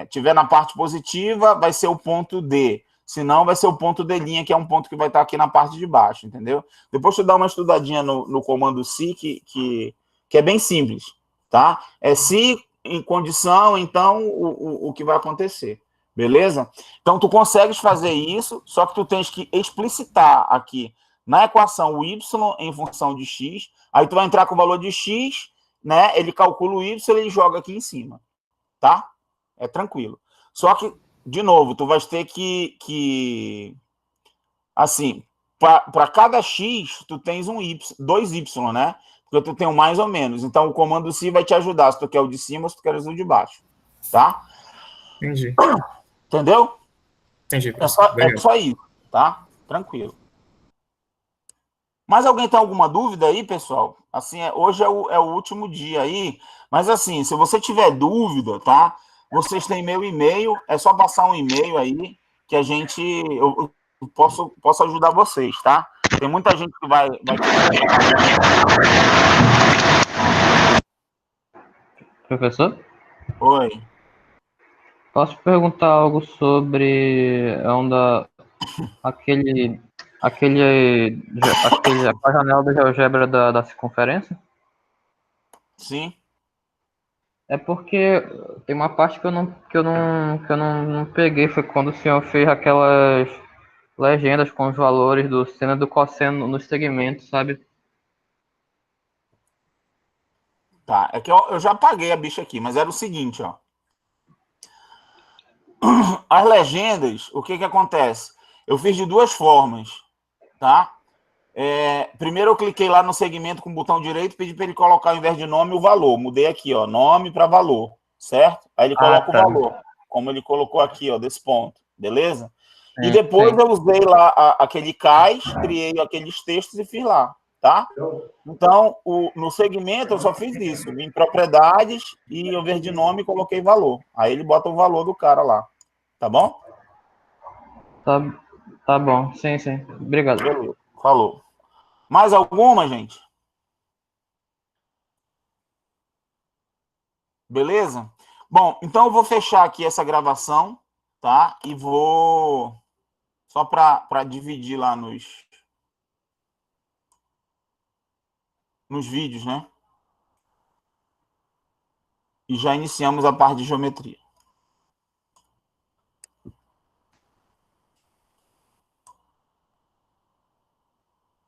tiver na parte positiva, vai ser o ponto D. Se não, vai ser o ponto D', que é um ponto que vai estar aqui na parte de baixo, entendeu? Depois tu dá uma estudadinha no comando se, que é bem simples, tá? É se em condição, então, o que vai acontecer. Beleza? Então, tu consegues fazer isso, só que tu tens que explicitar aqui na equação o y em função de x, aí tu vai entrar com o valor de x, né? Ele calcula o y e ele joga aqui em cima, tá? É tranquilo. Só que, de novo, tu vais ter que assim, para cada x, tu tens dois y, né? Porque tu tem um mais ou menos. Então, o comando se vai te ajudar se tu quer o de cima ou se tu queres o de baixo, tá? Entendi. Entendeu? Entendi, É professor. Obrigado. só isso, tá? Tranquilo. Mais alguém tem alguma dúvida aí, pessoal? Assim, hoje é o último dia aí, mas assim, se você tiver dúvida, tá? Vocês têm meu e-mail, é só passar um e-mail aí que eu posso ajudar vocês, tá? Tem muita gente que vai Professor, Oi. posso perguntar algo sobre aquele, a janela da GeoGebra da circunferência? Sim. É porque tem uma parte que eu não peguei, foi quando o senhor fez aquelas legendas com os valores do seno e do cosseno nos segmentos, sabe? Tá, é que eu já apaguei a bicha aqui, mas era o seguinte, ó. As legendas, o que acontece? Eu fiz de duas formas, tá? Primeiro eu cliquei lá no segmento com o botão direito, pedi para ele colocar ao invés de nome o valor. Mudei aqui, ó, nome para valor, certo? Aí ele Ah, coloca o tá. valor, como ele colocou aqui, ó, desse ponto, beleza? E Sim, depois sim. eu usei lá aquele cais, criei aqueles textos e fiz lá, tá? Então, no segmento eu só fiz isso, em propriedades e ao invés de nome coloquei valor. Aí ele bota o valor do cara lá, tá bom? Tá, tá bom. Sim, sim. Obrigado. Beleza, falou. Mais alguma, gente? Beleza? Bom, então eu vou fechar aqui essa gravação, tá? E vou só para dividir lá nos vídeos, né? E já iniciamos a parte de geometria.